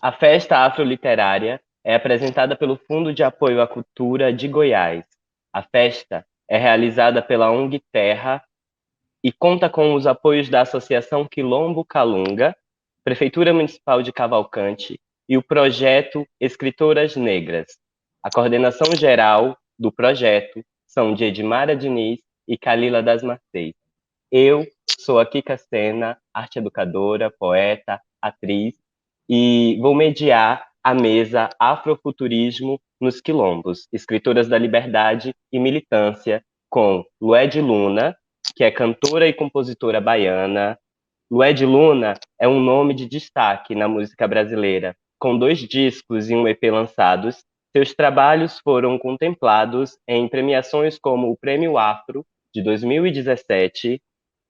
A Festa Afroliterária é apresentada pelo Fundo de Apoio à Cultura de Goiás. A festa é realizada pela ONG Terra e conta com os apoios da Associação Quilombo Calunga, Prefeitura Municipal de Cavalcante e o projeto Escritoras Negras. A coordenação geral do projeto são de Edmara Diniz e Kalila das Marseilles. Eu sou a Kika Sena, arte educadora, poeta, atriz, e vou mediar a mesa Afrofuturismo nos Quilombos, Escritoras da Liberdade e Militância, com Lued Luna, que é cantora e compositora baiana. Lued Luna é um nome de destaque na música brasileira. Com 2 discos e um EP lançados, seus trabalhos foram contemplados em premiações como o Prêmio Afro, de 2017,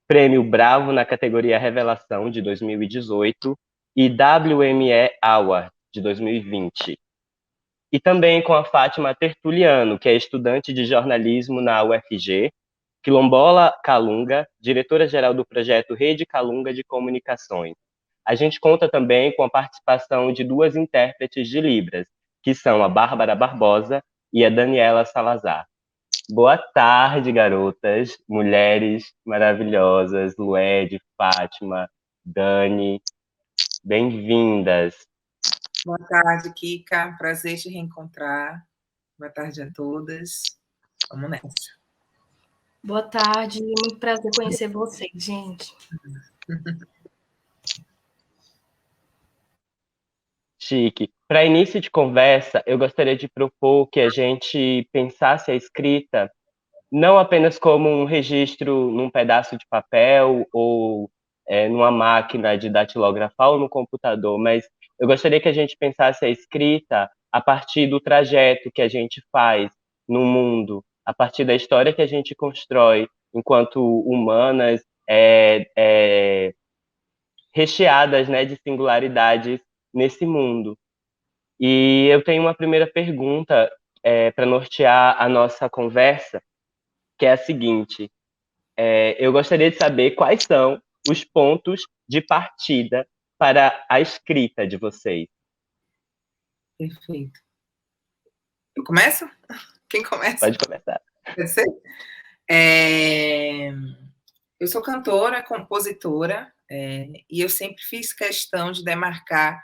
Prêmio Bravo na categoria Revelação, de 2018, e WME Award, de 2020. E também com a Fátima Tertuliano, que é estudante de jornalismo na UFG, Quilombola Calunga, diretora-geral do projeto Rede Calunga de Comunicações. A gente conta também com a participação de 2 intérpretes de Libras, que são a Bárbara Barbosa e a Daniela Salazar. Boa tarde, garotas, mulheres maravilhosas, Lued, Fátima, Dani, bem-vindas. Boa tarde, Kika. Prazer te reencontrar. Boa tarde a todas. Vamos nessa. Boa tarde, muito prazer conhecer vocês, gente. Chique. Para início de conversa, eu gostaria de propor que a gente pensasse a escrita não apenas como um registro num pedaço de papel ou numa máquina de datilografar ou no computador, mas eu gostaria que a gente pensasse a escrita a partir do trajeto que a gente faz no mundo, a partir da história que a gente constrói enquanto humanas recheadas, né, de singularidades nesse mundo. E eu tenho uma primeira pergunta para nortear a nossa conversa, que é a seguinte: eu gostaria de saber quais são os pontos de partida para a escrita de vocês. Perfeito. Eu começo? Quem começa? Pode começar. Pode ser? Eu sou cantora, compositora, e eu sempre fiz questão de demarcar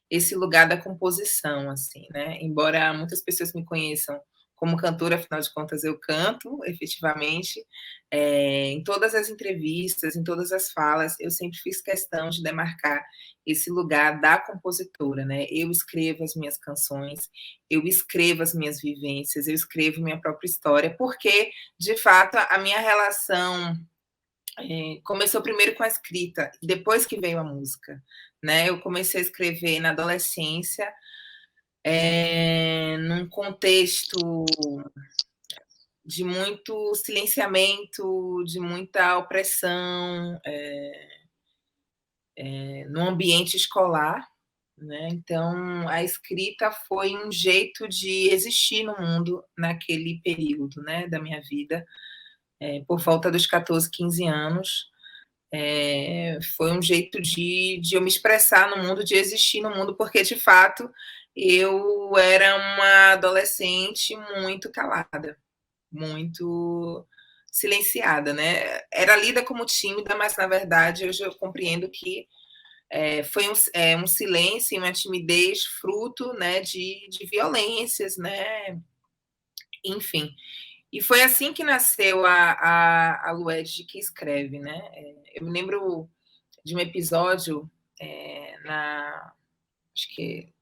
esse lugar da composição, assim, né? Embora muitas pessoas me conheçam como cantora, afinal de contas eu canto, efetivamente, em todas as entrevistas, em todas as falas, eu sempre fiz questão de demarcar esse lugar da compositora, né? Eu escrevo as minhas canções, eu escrevo as minhas vivências, eu escrevo minha própria história, porque, de fato, a minha relação começou primeiro com a escrita, depois que veio a música, né? Eu comecei a escrever na adolescência, num contexto de muito silenciamento, de muita opressão, no ambiente escolar, né? Então, a escrita foi um jeito de existir no mundo naquele período, né, da minha vida, por volta dos 14, 15 anos. Foi um jeito de eu me expressar no mundo, de existir no mundo, porque, de fato, eu era uma adolescente muito calada, muito silenciada, né? Era lida como tímida, mas, na verdade, hoje eu compreendo que foi um silêncio e uma timidez fruto, né, de violências, né? Enfim. E foi assim que nasceu a Lued que escreve, né? Eu me lembro de um episódio acho que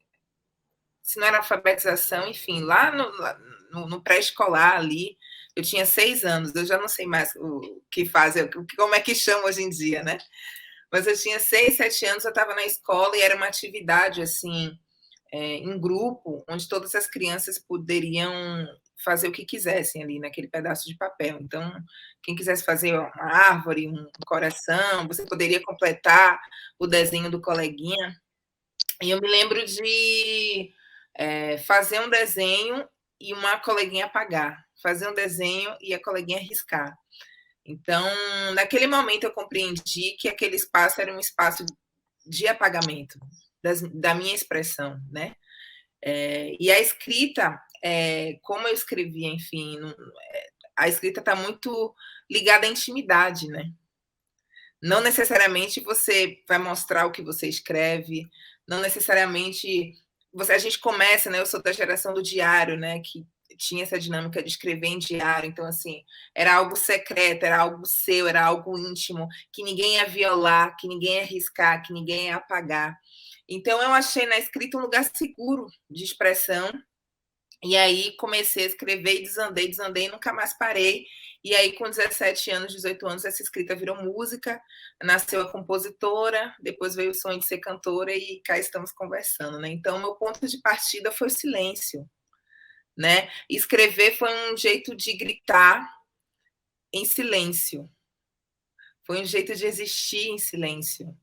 se não era alfabetização, enfim, lá no pré-escolar ali, eu tinha 6 anos, eu já não sei mais o que fazem, como é que chama hoje em dia, né? Mas eu tinha 6, 7 anos, eu estava na escola e era uma atividade assim, em grupo, onde todas as crianças poderiam fazer o que quisessem ali naquele pedaço de papel. Então, quem quisesse fazer uma árvore, um coração, você poderia completar o desenho do coleguinha. E eu me lembro de fazer um desenho e uma coleguinha apagar, fazer um desenho e a coleguinha riscar. Então, naquele momento eu compreendi que aquele espaço era um espaço de apagamento, da minha expressão, né? E a escrita, como eu escrevia, enfim, a escrita está muito ligada à intimidade, né? Não necessariamente você vai mostrar o que você escreve, não necessariamente a gente começa, né? Eu sou da geração do diário, né? Que tinha essa dinâmica de escrever em diário, então assim, era algo secreto, era algo seu, era algo íntimo, que ninguém ia violar, que ninguém ia riscar, que ninguém ia apagar. Então eu achei na escrita um lugar seguro de expressão. E aí comecei a escrever e desandei, nunca mais parei. E aí, com 17 anos, 18 anos, essa escrita virou música, nasceu a compositora, depois veio o sonho de ser cantora e cá estamos conversando, né? Então, meu ponto de partida foi o silêncio, né? Escrever foi um jeito de gritar em silêncio, foi um jeito de existir em silêncio.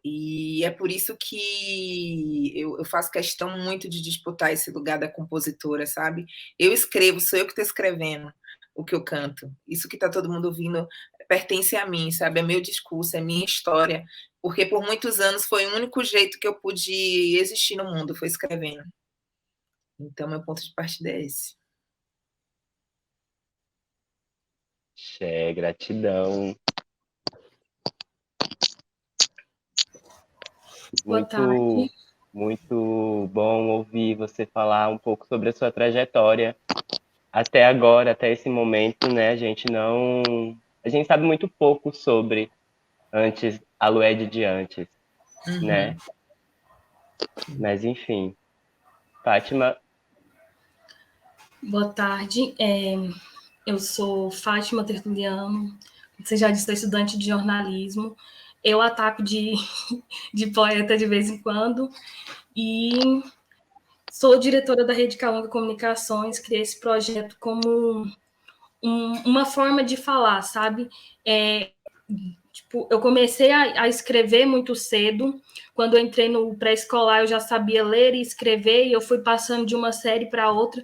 E é por isso que eu faço questão muito de disputar esse lugar da compositora, sabe? Eu escrevo, sou eu que estou escrevendo o que eu canto. Isso que está todo mundo ouvindo pertence a mim, sabe? É meu discurso, é minha história. Porque por muitos anos foi o único jeito que eu pude existir no mundo, foi escrevendo. Então, meu ponto de partida é esse. Gratidão. Boa tarde. Muito bom ouvir você falar um pouco sobre a sua trajetória até agora, até esse momento, né? A gente sabe muito pouco sobre a Lued de antes, né? Mas enfim, Fátima. Boa tarde. Eu sou Fátima Tertuliano. Você já disse, sou estudante de jornalismo. Eu ataco de poeta de vez em quando. E sou diretora da Rede Calunga Comunicações. Criei esse projeto como uma forma de falar, sabe? Eu comecei a escrever muito cedo. Quando eu entrei no pré-escolar, eu já sabia ler e escrever, e eu fui passando de uma série para outra,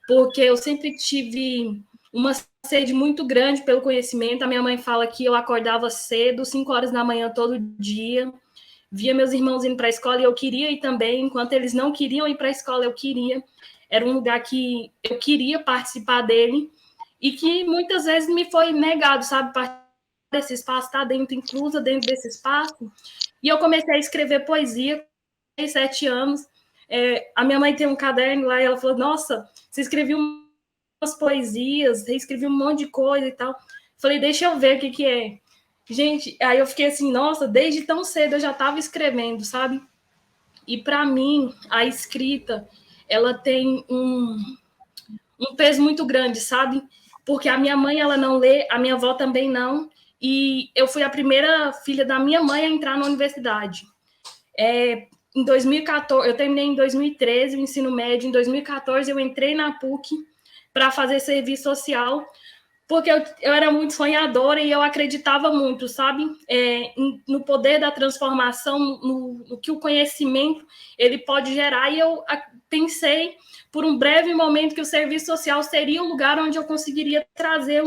porque eu sempre tive uma sede muito grande pelo conhecimento. A minha mãe fala que eu acordava cedo, 5 horas da manhã todo dia, via meus irmãos indo para a escola e eu queria ir também. Enquanto eles não queriam ir para a escola, eu queria. Era um lugar que eu queria participar dele e que muitas vezes me foi negado, sabe? Participar desse espaço, estar inclusa dentro desse espaço. E eu comecei a escrever poesia com 7 anos. A minha mãe tem um caderno lá e ela falou: nossa, você escreveu umas poesias, você escreveu um monte de coisa e tal. Falei, deixa eu ver o que é. Gente, aí eu fiquei assim, nossa, desde tão cedo eu já estava escrevendo, sabe? E para mim, a escrita, ela tem um peso muito grande, sabe? Porque a minha mãe, ela não lê, a minha avó também não, e eu fui a primeira filha da minha mãe a entrar na universidade. Em 2014, eu terminei em 2013 o ensino médio, em 2014 eu entrei na PUC para fazer serviço social, porque eu era muito sonhadora e eu acreditava muito, sabe? No poder da transformação, no que o conhecimento ele pode gerar, e eu pensei por um breve momento que o serviço social seria o lugar onde eu conseguiria trazer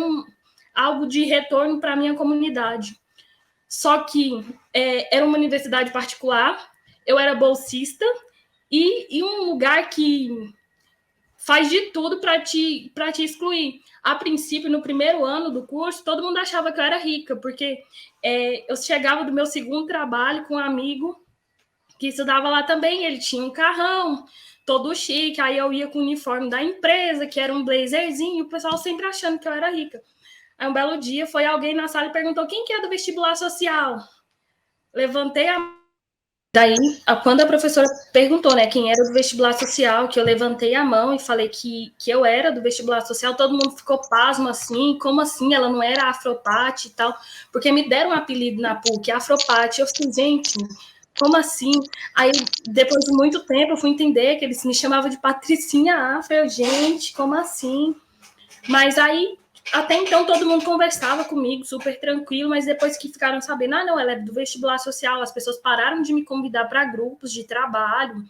algo de retorno para a minha comunidade. Só que era uma universidade particular, eu era bolsista, e um lugar que faz de tudo para te excluir. A princípio, no primeiro ano do curso, todo mundo achava que eu era rica, porque eu chegava do meu segundo trabalho com um amigo que estudava lá também, ele tinha um carrão todo chique, aí eu ia com o uniforme da empresa, que era um blazerzinho, e o pessoal sempre achando que eu era rica. Aí um belo dia foi alguém na sala e perguntou: quem que é do vestibular social? Levantei a... Daí, quando a professora perguntou, né, quem era do vestibular social, que eu levantei a mão e falei que eu era do vestibular social, todo mundo ficou pasmo assim, como assim, ela não era Afropate e tal, porque me deram um apelido na PUC, Afropate. Eu fiquei, gente, como assim? Aí, depois de muito tempo, eu fui entender que eles me chamavam de Patricinha Afro. Eu, gente, como assim? Mas aí, até então, todo mundo conversava comigo, super tranquilo, mas depois que ficaram sabendo, não, ela é do vestibular social, as pessoas pararam de me convidar para grupos de trabalho.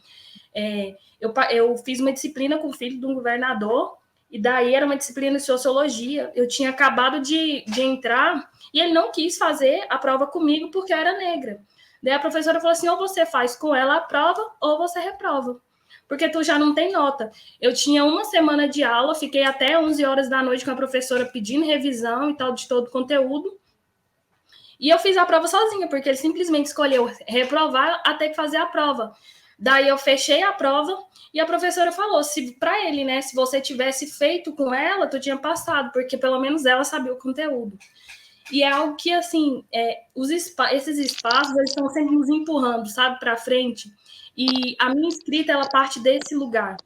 Eu fiz uma disciplina com o filho de um governador, E daí era uma disciplina de sociologia. Eu tinha acabado de entrar e ele não quis fazer a prova comigo porque eu era negra. Daí a professora falou assim, ou você faz com ela a prova ou você reprova, porque tu já não tem nota. Eu tinha uma semana de aula, fiquei até 11 horas da noite com a professora pedindo revisão e tal de todo o conteúdo. E eu fiz a prova sozinha, porque ele simplesmente escolheu reprovar até que fazer a prova. Daí eu fechei a prova e a professora falou, se para ele, né, se você tivesse feito com ela, tu tinha passado, porque pelo menos ela sabia o conteúdo. E é algo que, assim, esses espaços, eles estão sempre nos empurrando, sabe, para frente. E a minha escrita, ela parte desse lugar.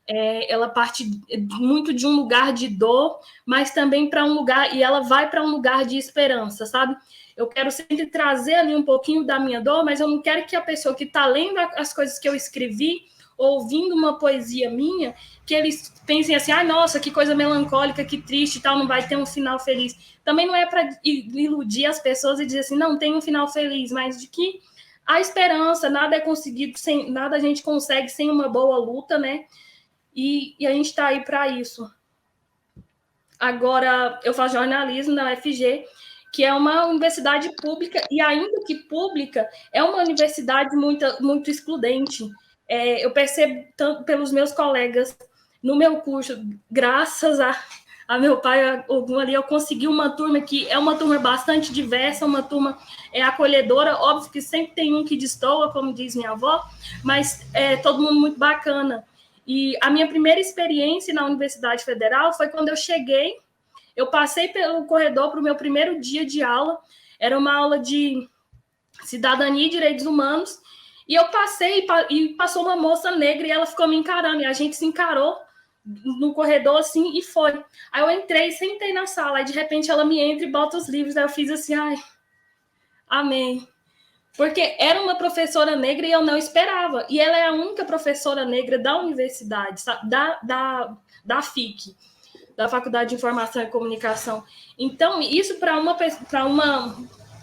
Ela parte muito de um lugar de dor, mas também para um lugar, e ela vai para um lugar de esperança, sabe? Eu quero sempre trazer ali um pouquinho da minha dor, mas eu não quero que a pessoa que está lendo as coisas que eu escrevi, ouvindo uma poesia minha, que eles pensem assim, ah, nossa, que coisa melancólica, que triste, tal, não vai ter um final feliz. Também não é para iludir as pessoas e dizer assim, não, tem um final feliz, mas de que a esperança, nada é conseguido, nada a gente consegue sem uma boa luta, né? E a gente está aí para isso. Agora, eu faço jornalismo na UFG, que é uma universidade pública, e ainda que pública, é uma universidade muito excludente. Eu percebo tanto pelos meus colegas no meu curso, graças a meu pai, algum ali, eu consegui uma turma que é uma turma bastante diversa, uma turma acolhedora, óbvio que sempre tem um que destoa, como diz minha avó, mas é todo mundo muito bacana. E a minha primeira experiência na Universidade Federal foi quando eu cheguei, eu passei pelo corredor para o meu primeiro dia de aula, era uma aula de cidadania e direitos humanos, e eu passei e passou uma moça negra e ela ficou me encarando, e a gente se encarou no corredor assim e foi. Aí eu entrei, sentei na sala, aí de repente ela me entra e bota os livros, aí eu fiz assim, ai, amém. Porque era uma professora negra e eu não esperava. E ela é a única professora negra da universidade, da FIC, da Faculdade de Informação e Comunicação. Então, isso para uma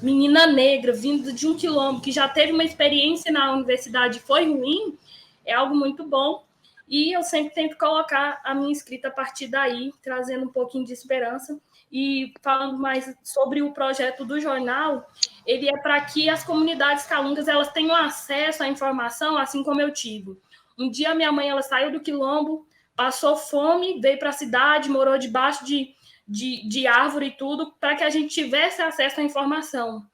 menina negra vindo de um quilombo que já teve uma experiência na universidade foi ruim, é algo muito bom. E eu sempre tento colocar a minha escrita a partir daí, trazendo um pouquinho de esperança. E falando mais sobre o projeto do jornal, ele é para que as comunidades calungas elas tenham acesso à informação, assim como eu tive. Um dia minha mãe ela saiu do quilombo, passou fome, veio para a cidade, morou debaixo de árvore e tudo, para que a gente tivesse acesso à informação.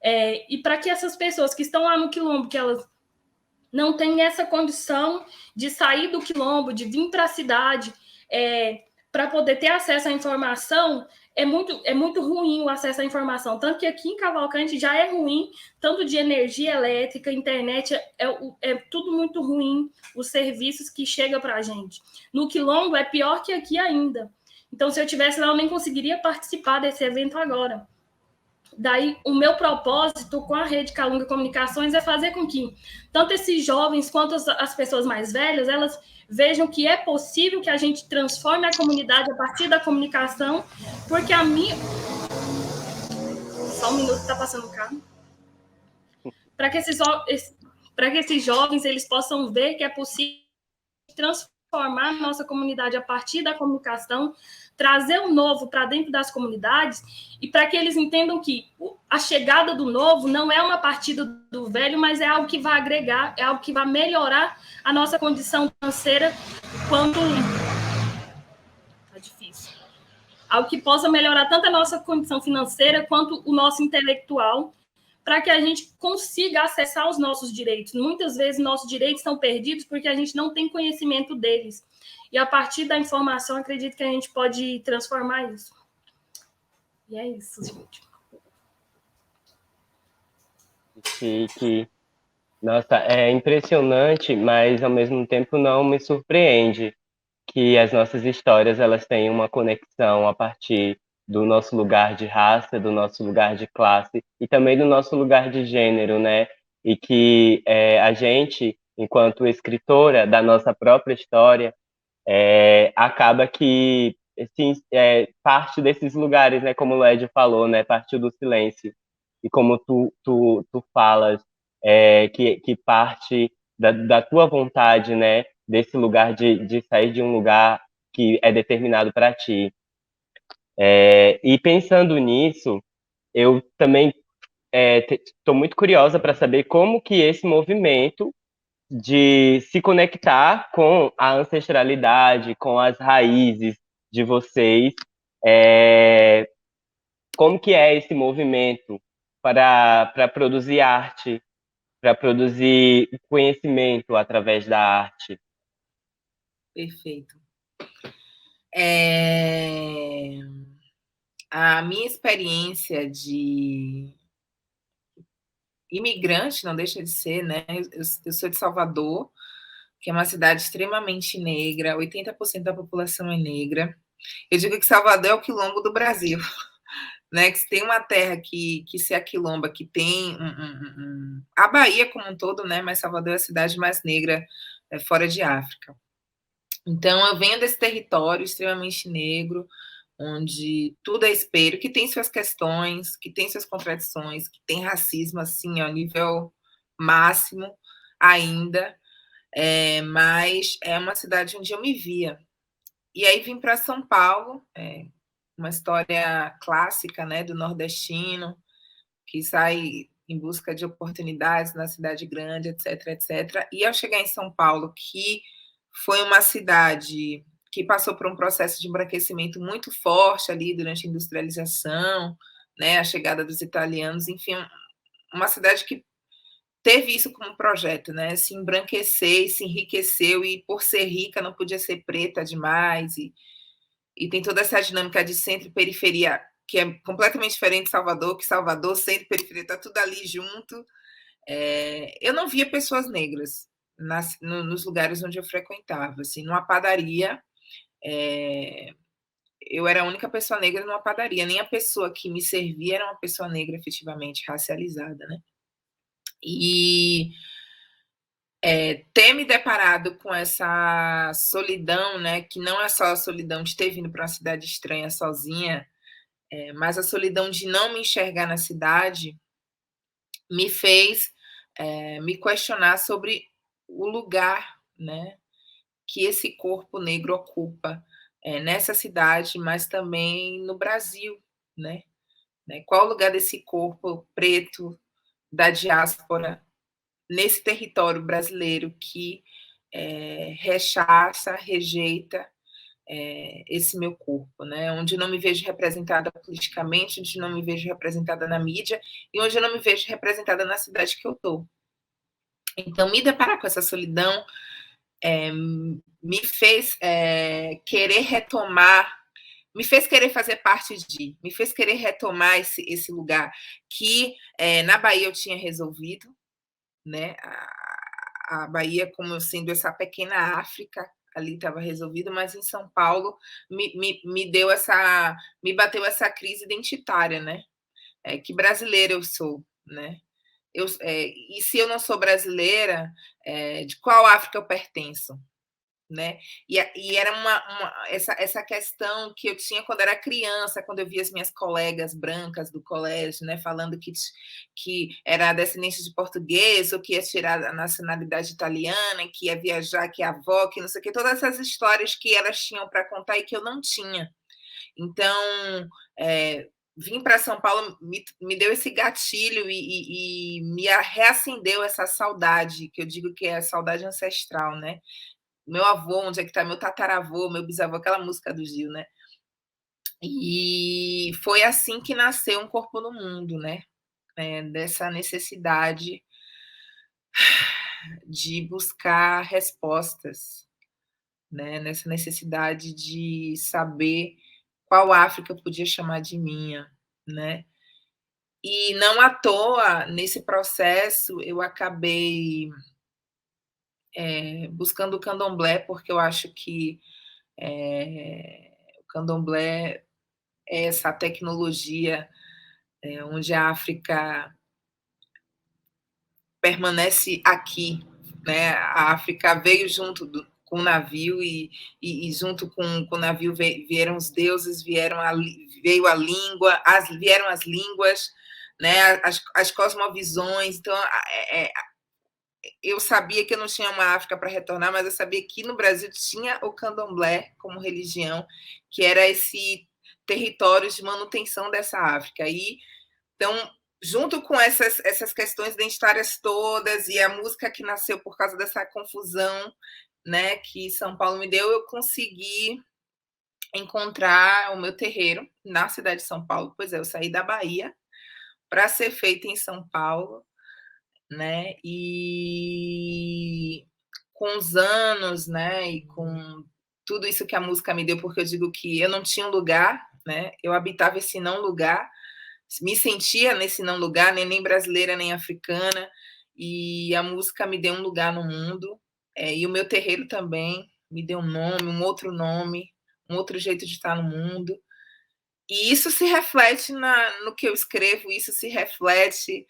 E para que essas pessoas que estão lá no quilombo, que elas não têm essa condição de sair do quilombo, de vir para a cidade, para poder ter acesso à informação, é muito ruim o acesso à informação. Tanto que aqui em Cavalcante já é ruim, tanto de energia elétrica, internet, é tudo muito ruim, os serviços que chegam para a gente. No quilombo é pior que aqui ainda. Então, se eu estivesse lá, eu nem conseguiria participar desse evento agora. Daí, o meu propósito com a Rede Calunga Comunicações é fazer com que tanto esses jovens quanto as pessoas mais velhas, elas vejam que é possível que a gente transforme a comunidade a partir da comunicação, porque a minha... Só um minuto, está passando o carro. Para que esses jovens eles possam ver que é possível transformar a nossa comunidade a partir da comunicação, trazer o novo para dentro das comunidades e para que eles entendam que a chegada do novo não é uma partida do velho, mas é algo que vai agregar, é algo que vai melhorar a nossa condição financeira quanto... Tá difícil. Algo que possa melhorar tanto a nossa condição financeira quanto o nosso intelectual, para que a gente consiga acessar os nossos direitos. Muitas vezes nossos direitos estão perdidos porque a gente não tem conhecimento deles. E a partir da informação, acredito que a gente pode transformar isso. E é isso, gente. Que nossa, é impressionante, mas ao mesmo tempo não me surpreende que as nossas histórias elas têm uma conexão a partir do nosso lugar de raça, do nosso lugar de classe e também do nosso lugar de gênero, né? E que a gente, enquanto escritora da nossa própria história, acaba que assim, parte desses lugares, né? Como o Led falou, né? Partiu do silêncio. E como tu falas, que parte da tua vontade, né? Desse lugar de sair de um lugar que é determinado para ti. E pensando nisso, eu também estou muito curiosa para saber como que esse movimento de se conectar com a ancestralidade, com as raízes de vocês, como que é esse movimento para produzir arte, para produzir conhecimento através da arte? Perfeito. A minha experiência de imigrante, não deixa de ser, né? Eu sou de Salvador, que é uma cidade extremamente negra, 80% da população é negra. Eu digo que Salvador é o quilombo do Brasil, né? Que se tem uma terra que se aquilomba, que tem a Bahia como um todo, né? Mas Salvador é a cidade mais negra fora de África. Então, eu venho desse território extremamente negro, onde tudo é espelho, que tem suas questões, que tem suas contradições, que tem racismo, assim, ao nível máximo ainda, mas é uma cidade onde eu me via. E aí vim para São Paulo, uma história clássica, né, do nordestino, que sai em busca de oportunidades na cidade grande, etc, etc. E ao chegar em São Paulo, que foi uma cidade que passou por um processo de embranquecimento muito forte ali durante a industrialização, né, a chegada dos italianos, enfim, uma cidade que teve isso como projeto, né, se embranquecer, se enriqueceu, e por ser rica não podia ser preta demais, e tem toda essa dinâmica de centro e periferia, que é completamente diferente de Salvador, que Salvador, centro e periferia, está tudo ali junto. Eu não via pessoas negras nos lugares onde eu frequentava. Assim, numa padaria, eu era a única pessoa negra numa padaria, nem a pessoa que me servia era uma pessoa negra efetivamente racializada, né? E ter me deparado com essa solidão, né, que não é só a solidão de ter vindo para uma cidade estranha sozinha, mas a solidão de não me enxergar na cidade, me fez me questionar sobre o lugar, né, que esse corpo negro ocupa nessa cidade, mas também no Brasil, né? Qual o lugar desse corpo preto da diáspora nesse território brasileiro que rechaça, rejeita esse meu corpo, né? Onde eu não me vejo representada politicamente, onde eu não me vejo representada na mídia e onde eu não me vejo representada na cidade que eu estou. Então, me deparar com essa solidão me fez querer retomar, me fez querer fazer parte me fez querer retomar esse lugar que na Bahia eu tinha resolvido, né? A Bahia como sendo essa pequena África, ali estava resolvido, mas em São Paulo me bateu essa crise identitária, né? Que brasileira eu sou, né? E se eu não sou brasileira, de qual África eu pertenço? Né? E era essa questão que eu tinha quando era criança, quando eu via as minhas colegas brancas do colégio, né, falando que era descendente de português, ou que ia tirar a nacionalidade italiana, que ia viajar, que a avó, que não sei o que, todas essas histórias que elas tinham para contar e que eu não tinha. Então, vim para São Paulo me deu esse gatilho e me reacendeu essa saudade, que eu digo que é a saudade ancestral, né? Meu avô, onde é que está meu tataravô, meu bisavô, aquela música do Gil, né? E foi assim que nasceu Um Corpo no Mundo, né? Dessa necessidade de buscar respostas, né? Nessa necessidade de saber qual África eu podia chamar de minha, né? E não à toa, nesse processo, eu acabei buscando o candomblé, porque eu acho que o candomblé é essa tecnologia onde a África permanece aqui, né? A África veio junto com o navio e junto com o navio vieram os deuses, veio a língua, vieram as línguas, né? As cosmovisões. Então, eu sabia que eu não tinha uma África para retornar, mas eu sabia que no Brasil tinha o candomblé como religião, que era esse território de manutenção dessa África. E, então, junto com essas questões identitárias todas e a música que nasceu por causa dessa confusão, né, que São Paulo me deu, eu consegui encontrar o meu terreiro na cidade de São Paulo. Pois é, eu saí da Bahia para ser feita em São Paulo, né? E com os anos, né? E com tudo isso que a música me deu, porque eu digo que eu não tinha um lugar, né? Eu habitava esse não lugar, me sentia nesse não lugar, nem brasileira nem africana, e a música me deu um lugar no mundo, e o meu terreiro também me deu um nome, um outro jeito de estar no mundo. E isso se reflete no que eu escrevo, isso se reflete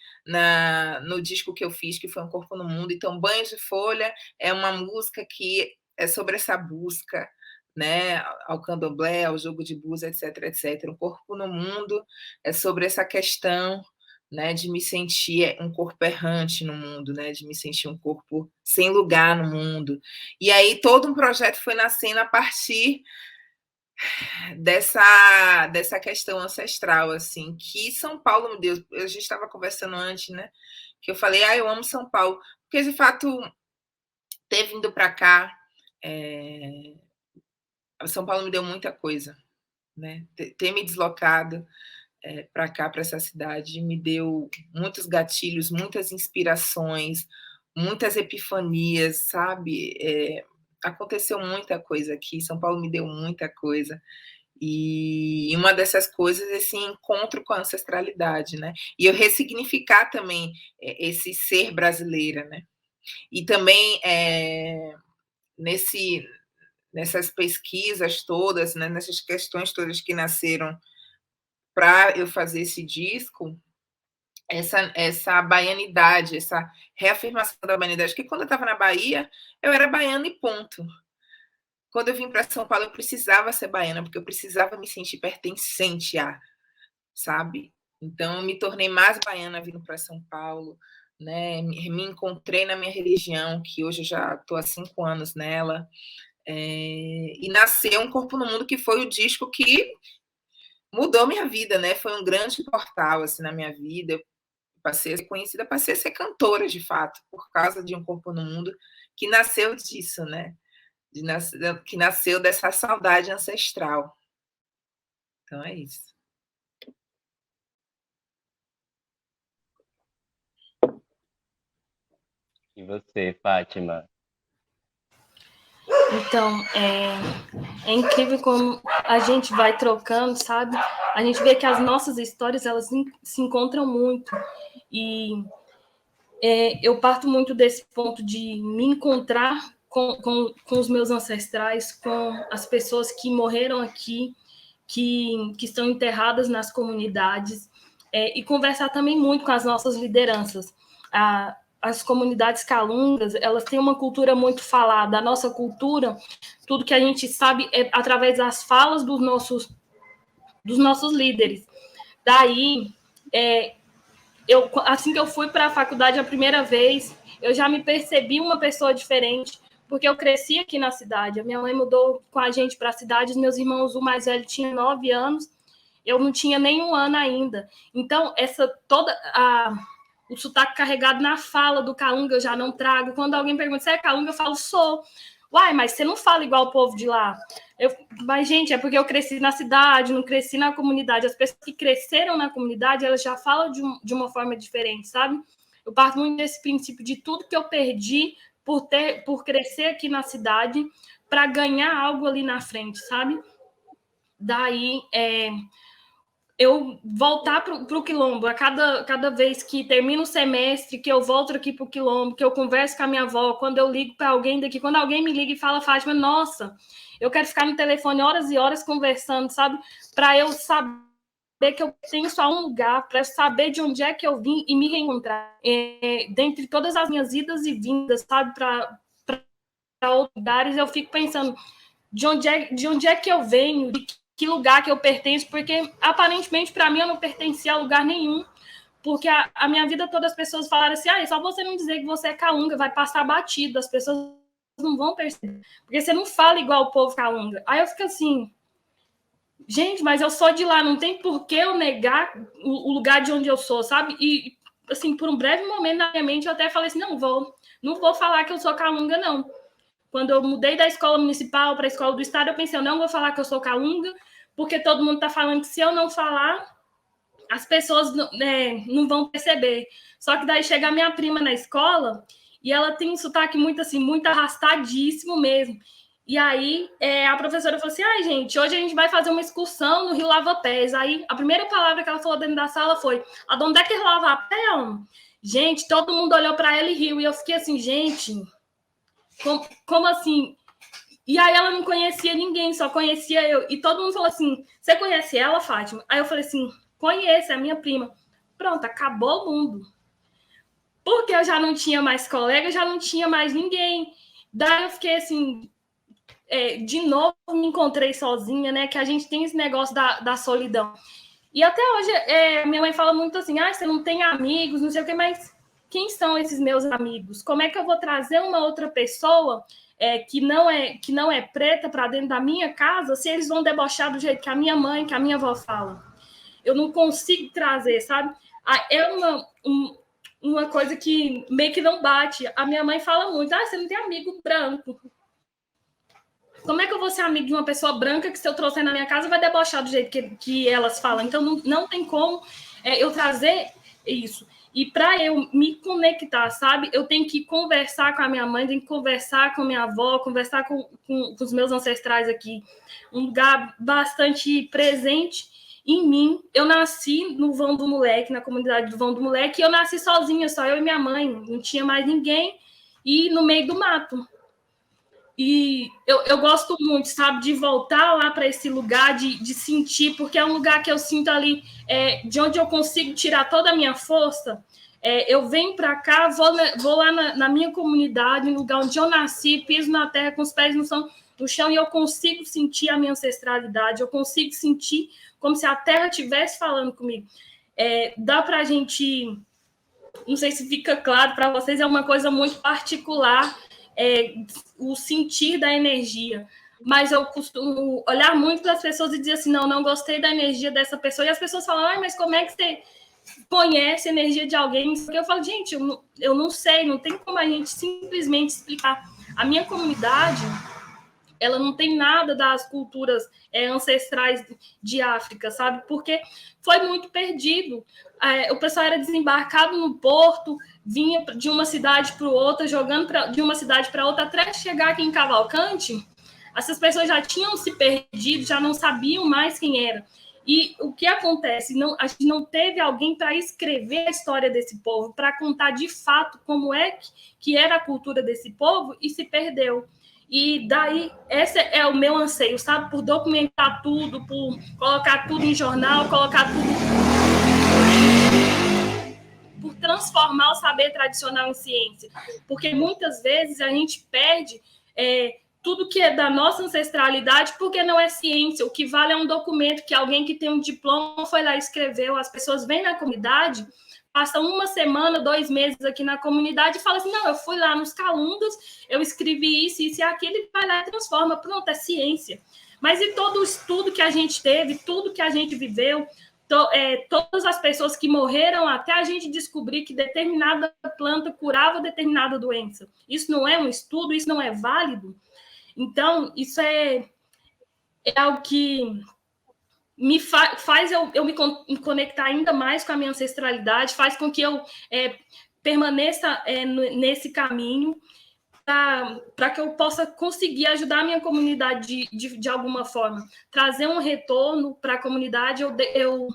no disco que eu fiz, que foi Um Corpo no Mundo. Então, Banhos de Folha é uma música que é sobre essa busca, né, ao candomblé, ao jogo de búzios, etc, etc. Um Corpo no Mundo é sobre essa questão, né, de me sentir um corpo errante no mundo, né, de me sentir um corpo sem lugar no mundo. E aí todo um projeto foi nascendo a partir dessa questão ancestral, assim, que São Paulo, meu Deus, a gente estava conversando antes, né? Que eu falei, eu amo São Paulo, porque de fato, ter vindo para cá, São Paulo me deu muita coisa, né? Ter me deslocado para cá, para essa cidade, me deu muitos gatilhos, muitas inspirações, muitas epifanias, sabe? Aconteceu muita coisa aqui, São Paulo me deu muita coisa. E uma dessas coisas é esse encontro com a ancestralidade, né? E eu ressignificar também esse ser brasileira, né? E também nessas pesquisas todas, né? Nessas questões todas que nasceram para eu fazer esse disco, essa baianidade, essa reafirmação da baianidade, que quando eu estava na Bahia, eu era baiana e ponto. Quando eu vim para São Paulo, eu precisava ser baiana, porque eu precisava me sentir pertencente sabe? Então, eu me tornei mais baiana vindo para São Paulo, né? Me encontrei na minha religião, que hoje eu já estou há 5 anos nela, e nasceu Um Corpo no Mundo, que foi o disco que mudou minha vida, né? Foi um grande portal assim, na minha vida. Eu passei a ser conhecida, passei a ser cantora, de fato, por causa de Um Corpo no Mundo, que nasceu disso, né? Que nasceu dessa saudade ancestral. Então é isso. E você, Fátima? Então, é incrível como a gente vai trocando, sabe? A gente vê que as nossas histórias, elas se encontram muito. E eu parto muito desse ponto de me encontrar com os meus ancestrais, com as pessoas que morreram aqui, que estão enterradas nas comunidades, e conversar também muito com as nossas lideranças. As comunidades calungas, elas têm uma cultura muito falada. A nossa cultura, tudo que a gente sabe é através das falas dos nossos líderes. Daí, assim que eu fui para a faculdade a primeira vez, eu já me percebi uma pessoa diferente, porque eu cresci aqui na cidade. A minha mãe mudou com a gente para a cidade, os meus irmãos, o mais velho tinha 9 anos, eu não tinha nem 1 ano ainda. Então, o sotaque carregado na fala do calunga eu já não trago. Quando alguém pergunta se é calunga, eu falo, sou. Uai, mas você não fala igual o povo de lá. Mas, gente, é porque eu cresci na cidade, não cresci na comunidade. As pessoas que cresceram na comunidade, elas já falam de uma forma diferente, sabe? Eu parto muito desse princípio de tudo que eu perdi por crescer aqui na cidade para ganhar algo ali na frente, sabe? Daí, eu voltar para o Quilombo, a cada vez que termino o semestre, que eu volto aqui para o Quilombo, que eu converso com a minha avó, quando eu ligo para alguém daqui, quando alguém me liga e fala, Fátima, nossa, eu quero ficar no telefone horas e horas conversando, sabe? Para eu saber que eu tenho só um lugar, para eu saber de onde é que eu vim e me reencontrar. Dentre todas as minhas idas e vindas, sabe? Para outros lugares, eu fico pensando de onde é que eu venho, de que lugar que eu pertenço, porque aparentemente para mim eu não pertencia a lugar nenhum, porque a minha vida toda as pessoas falaram assim, só você não dizer que você é Kaunga, vai passar batido, as pessoas não vão perceber, porque você não fala igual o povo Kaunga. Aí eu fico assim, gente, mas eu sou de lá, não tem por que eu negar o lugar de onde eu sou, sabe? E, assim, por um breve momento na minha mente, eu até falei assim, não vou falar que eu sou Kaunga, não. Quando eu mudei da escola municipal para a escola do estado, eu pensei, eu não vou falar que eu sou Kaunga, porque todo mundo está falando que se eu não falar, as pessoas não vão perceber. Só que daí chega a minha prima na escola e ela tem um sotaque muito assim, muito arrastadíssimo mesmo. E aí a professora falou assim, gente, hoje a gente vai fazer uma excursão no Rio Lava Pés. Aí a primeira palavra que ela falou dentro da sala foi, onde é que é Lava Pé? Gente, todo mundo olhou para ela e riu. E eu fiquei assim, gente, como assim? E aí ela não conhecia ninguém, só conhecia eu. E todo mundo falou assim, você conhece ela, Fátima? Aí eu falei assim, conheço, é a minha prima. Pronto, acabou o mundo. Porque eu já não tinha mais colega, já não tinha mais ninguém. Daí eu fiquei assim, de novo me encontrei sozinha, né? Que a gente tem esse negócio da solidão. E até hoje, minha mãe fala muito assim, você não tem amigos, não sei o quê, mas quem são esses meus amigos? Como é que eu vou trazer uma outra pessoa que não é preta para dentro da minha casa se eles vão debochar do jeito que a minha mãe, que a minha avó fala? Eu não consigo trazer, sabe? É uma coisa que meio que não bate. A minha mãe fala muito, você não tem amigo branco. Como é que eu vou ser amigo de uma pessoa branca que se eu trouxer na minha casa vai debochar do jeito que elas falam? Então, não tem como eu trazer isso. E para eu me conectar, sabe? Eu tenho que conversar com a minha mãe, tenho que conversar com a minha avó, conversar com os meus ancestrais aqui. Um lugar bastante presente em mim. Eu nasci no Vão do Moleque, na comunidade do Vão do Moleque, e eu nasci sozinha, só eu e minha mãe. Não tinha mais ninguém. E no meio do mato. E eu gosto muito, sabe, de voltar lá para esse lugar, de sentir, porque é um lugar que eu sinto ali, de onde eu consigo tirar toda a minha força. Eu venho para cá, vou lá na minha comunidade, no lugar onde eu nasci, piso na terra com os pés no chão e eu consigo sentir a minha ancestralidade, eu consigo sentir como se a terra estivesse falando comigo. Dá para a gente, não sei se fica claro para vocês, é uma coisa muito particular, o sentir da energia, mas eu costumo olhar muito para as pessoas e dizer assim, não gostei da energia dessa pessoa, e as pessoas falam, mas como é que você conhece a energia de alguém? Porque eu falo, gente, eu não sei, não tem como a gente simplesmente explicar. A minha comunidade, ela não tem nada das culturas ancestrais de África, sabe? Porque foi muito perdido. O pessoal era desembarcado no porto, vinha de uma cidade para outra, jogando de uma cidade para outra, até chegar aqui em Cavalcante, essas pessoas já tinham se perdido, já não sabiam mais quem era. E o que acontece? A gente não teve alguém para escrever a história desse povo, para contar de fato como é que era a cultura desse povo, e se perdeu. E daí, esse é o meu anseio, sabe? Por documentar tudo, por colocar tudo em jornal, colocar tudo... por transformar o saber tradicional em ciência. Porque muitas vezes a gente perde tudo que é da nossa ancestralidade porque não é ciência. O que vale é um documento que alguém que tem um diploma foi lá e escreveu. As pessoas vêm na comunidade, passam uma semana, 2 meses aqui na comunidade e falam assim, não, eu fui lá nos Calungas, eu escrevi isso e aquilo, e vai lá e transforma. Pronto, é ciência. Mas e todo o estudo que a gente teve, tudo que a gente viveu, todas as pessoas que morreram até a gente descobrir que determinada planta curava determinada doença. Isso não é um estudo, isso não é válido. Então, isso é algo que me faz eu me conectar ainda mais com a minha ancestralidade, faz com que eu permaneça nesse caminho, para que eu possa conseguir ajudar a minha comunidade de alguma forma, trazer um retorno para a comunidade. Eu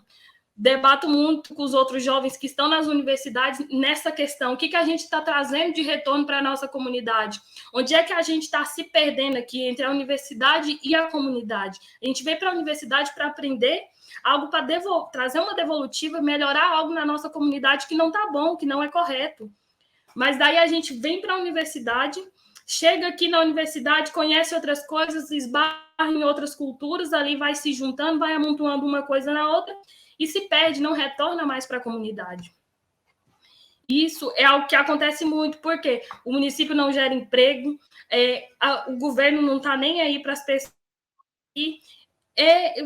debato muito com os outros jovens que estão nas universidades nessa questão. O que a gente está trazendo de retorno para a nossa comunidade? Onde é que a gente está se perdendo aqui entre a universidade e a comunidade? A gente veio para a universidade para aprender algo, para trazer uma devolutiva, melhorar algo na nossa comunidade que não está bom, que não é correto. Mas daí a gente vem para a universidade, chega aqui na universidade, conhece outras coisas, esbarra em outras culturas, ali vai se juntando, vai amontoando uma coisa na outra, e se perde, não retorna mais para a comunidade. Isso é algo que acontece muito, porque o município não gera emprego, o governo não está nem aí para as pessoas.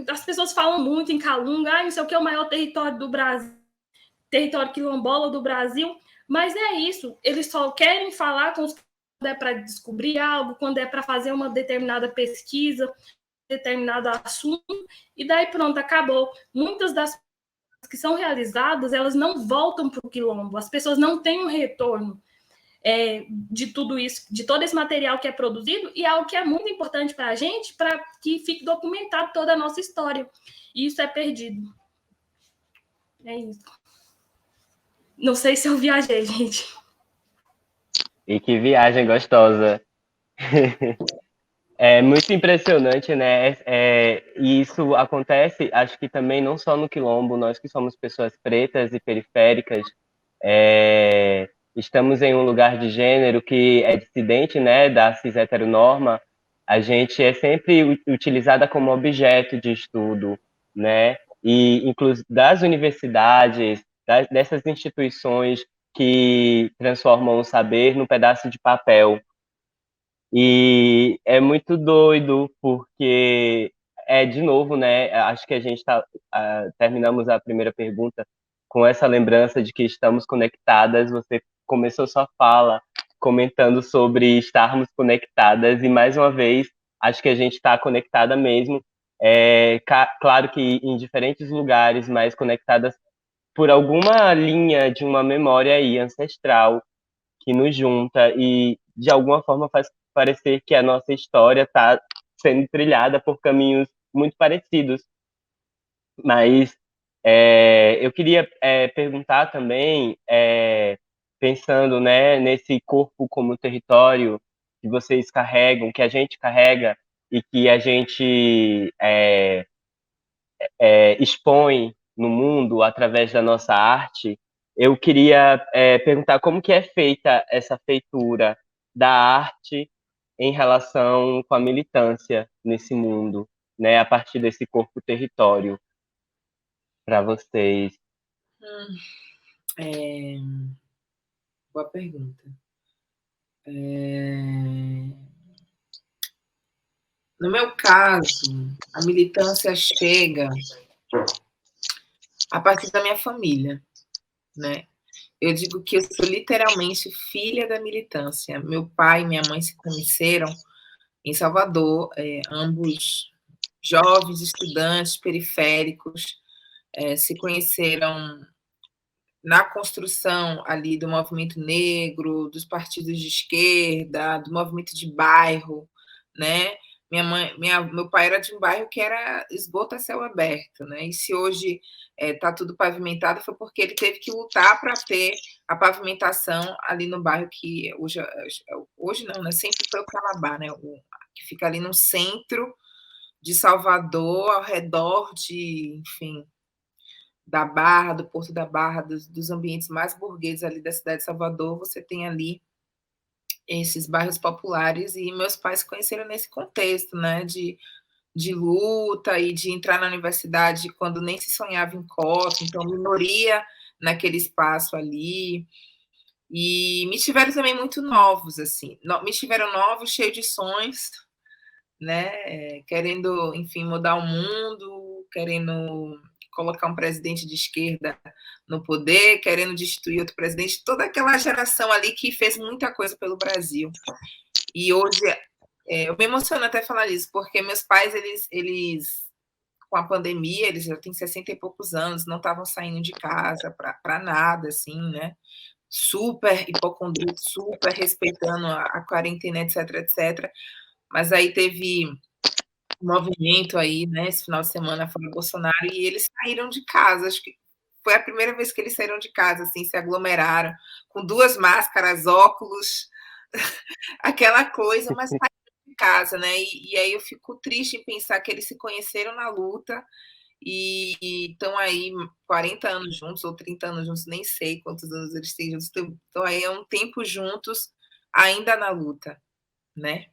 As pessoas falam muito em Calunga, não sei o que é o maior território do Brasil, território quilombola do Brasil, mas é isso, eles só querem falar com os quando é para descobrir algo, quando é para fazer uma determinada pesquisa, determinado assunto, e daí pronto, acabou. Muitas das que são realizadas, elas não voltam para o quilombo, as pessoas não têm um retorno de tudo isso, de todo esse material que é produzido, e é algo que é muito importante para a gente, para que fique documentado toda a nossa história. E isso é perdido. É isso. Não sei se eu viajei, gente. E que viagem gostosa. É muito impressionante, né? E isso acontece, acho que também não só no Quilombo, nós que somos pessoas pretas e periféricas, estamos em um lugar de gênero que é dissidente, né, da cis heteronorma, a gente é sempre utilizada como objeto de estudo, né? E inclusive das universidades, dessas instituições que transformam o saber num pedaço de papel. E é muito doido, porque de novo, né? Acho que a gente terminamos a primeira pergunta com essa lembrança de que estamos conectadas. Você começou sua fala comentando sobre estarmos conectadas, e mais uma vez, acho que a gente está conectada mesmo. Claro que em diferentes lugares, mas conectadas por alguma linha de uma memória aí ancestral que nos junta e de alguma forma faz parecer que a nossa história está sendo trilhada por caminhos muito parecidos. Mas eu queria perguntar também, pensando, né, nesse corpo como território que vocês carregam, que a gente carrega e que a gente expõe no mundo através da nossa arte, eu queria perguntar como que é feita essa feitura da arte em relação com a militância nesse mundo, né, a partir desse corpo território para vocês. Boa pergunta. No meu caso, a militância chega a partir da minha família, né? Eu digo que eu sou literalmente filha da militância. Meu pai e minha mãe se conheceram em Salvador, ambos jovens estudantes periféricos, se conheceram na construção ali do movimento negro, dos partidos de esquerda, do movimento de bairro, né? Meu pai era de um bairro que era esgoto a céu aberto, né? E se hoje está tudo pavimentado, foi porque ele teve que lutar para ter a pavimentação ali no bairro que hoje não, né? Sempre foi o Calabá, né? Que fica ali no centro de Salvador, ao redor de, enfim, da Barra, do Porto da Barra, dos ambientes mais burgueses ali da cidade de Salvador, você tem ali esses bairros populares, e meus pais se conheceram nesse contexto, né, de luta e de entrar na universidade quando nem se sonhava em cota, então minoria naquele espaço ali, e me tiveram também muito novos, assim, me tiveram novos, cheios de sonhos, né, querendo, enfim, mudar o mundo, querendo colocar um presidente de esquerda no poder, querendo destituir outro presidente, toda aquela geração ali que fez muita coisa pelo Brasil. E hoje, eu me emociono até falar isso, porque meus pais, eles com a pandemia, eles já têm 60 e poucos anos, não estavam saindo de casa para nada, assim, né? Super hipocondríacos, super respeitando a quarentena, etc, etc. Mas aí teve movimento aí, né, esse final de semana fora Bolsonaro, e eles saíram de casa, acho que foi a primeira vez que eles saíram de casa, assim, se aglomeraram, com 2 máscaras, óculos, aquela coisa, mas saíram de casa, né, e aí eu fico triste em pensar que eles se conheceram na luta e estão aí 40 anos juntos, ou 30 anos juntos, nem sei quantos anos eles têm juntos, estão aí há um tempo juntos, ainda na luta, né.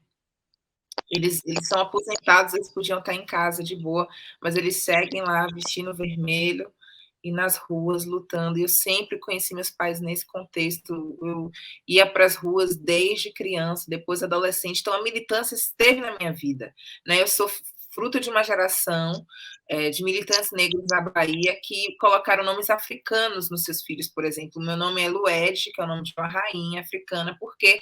Eles são aposentados, eles podiam estar em casa de boa, mas eles seguem lá vestindo vermelho e nas ruas lutando. E eu sempre conheci meus pais nesse contexto. Eu ia para as ruas desde criança, depois adolescente. Então a militância esteve na minha vida, né? Eu sou fruto de uma geração de militantes negros na Bahia que colocaram nomes africanos nos seus filhos, por exemplo. Meu nome é Lued, que é o nome de uma rainha africana, porque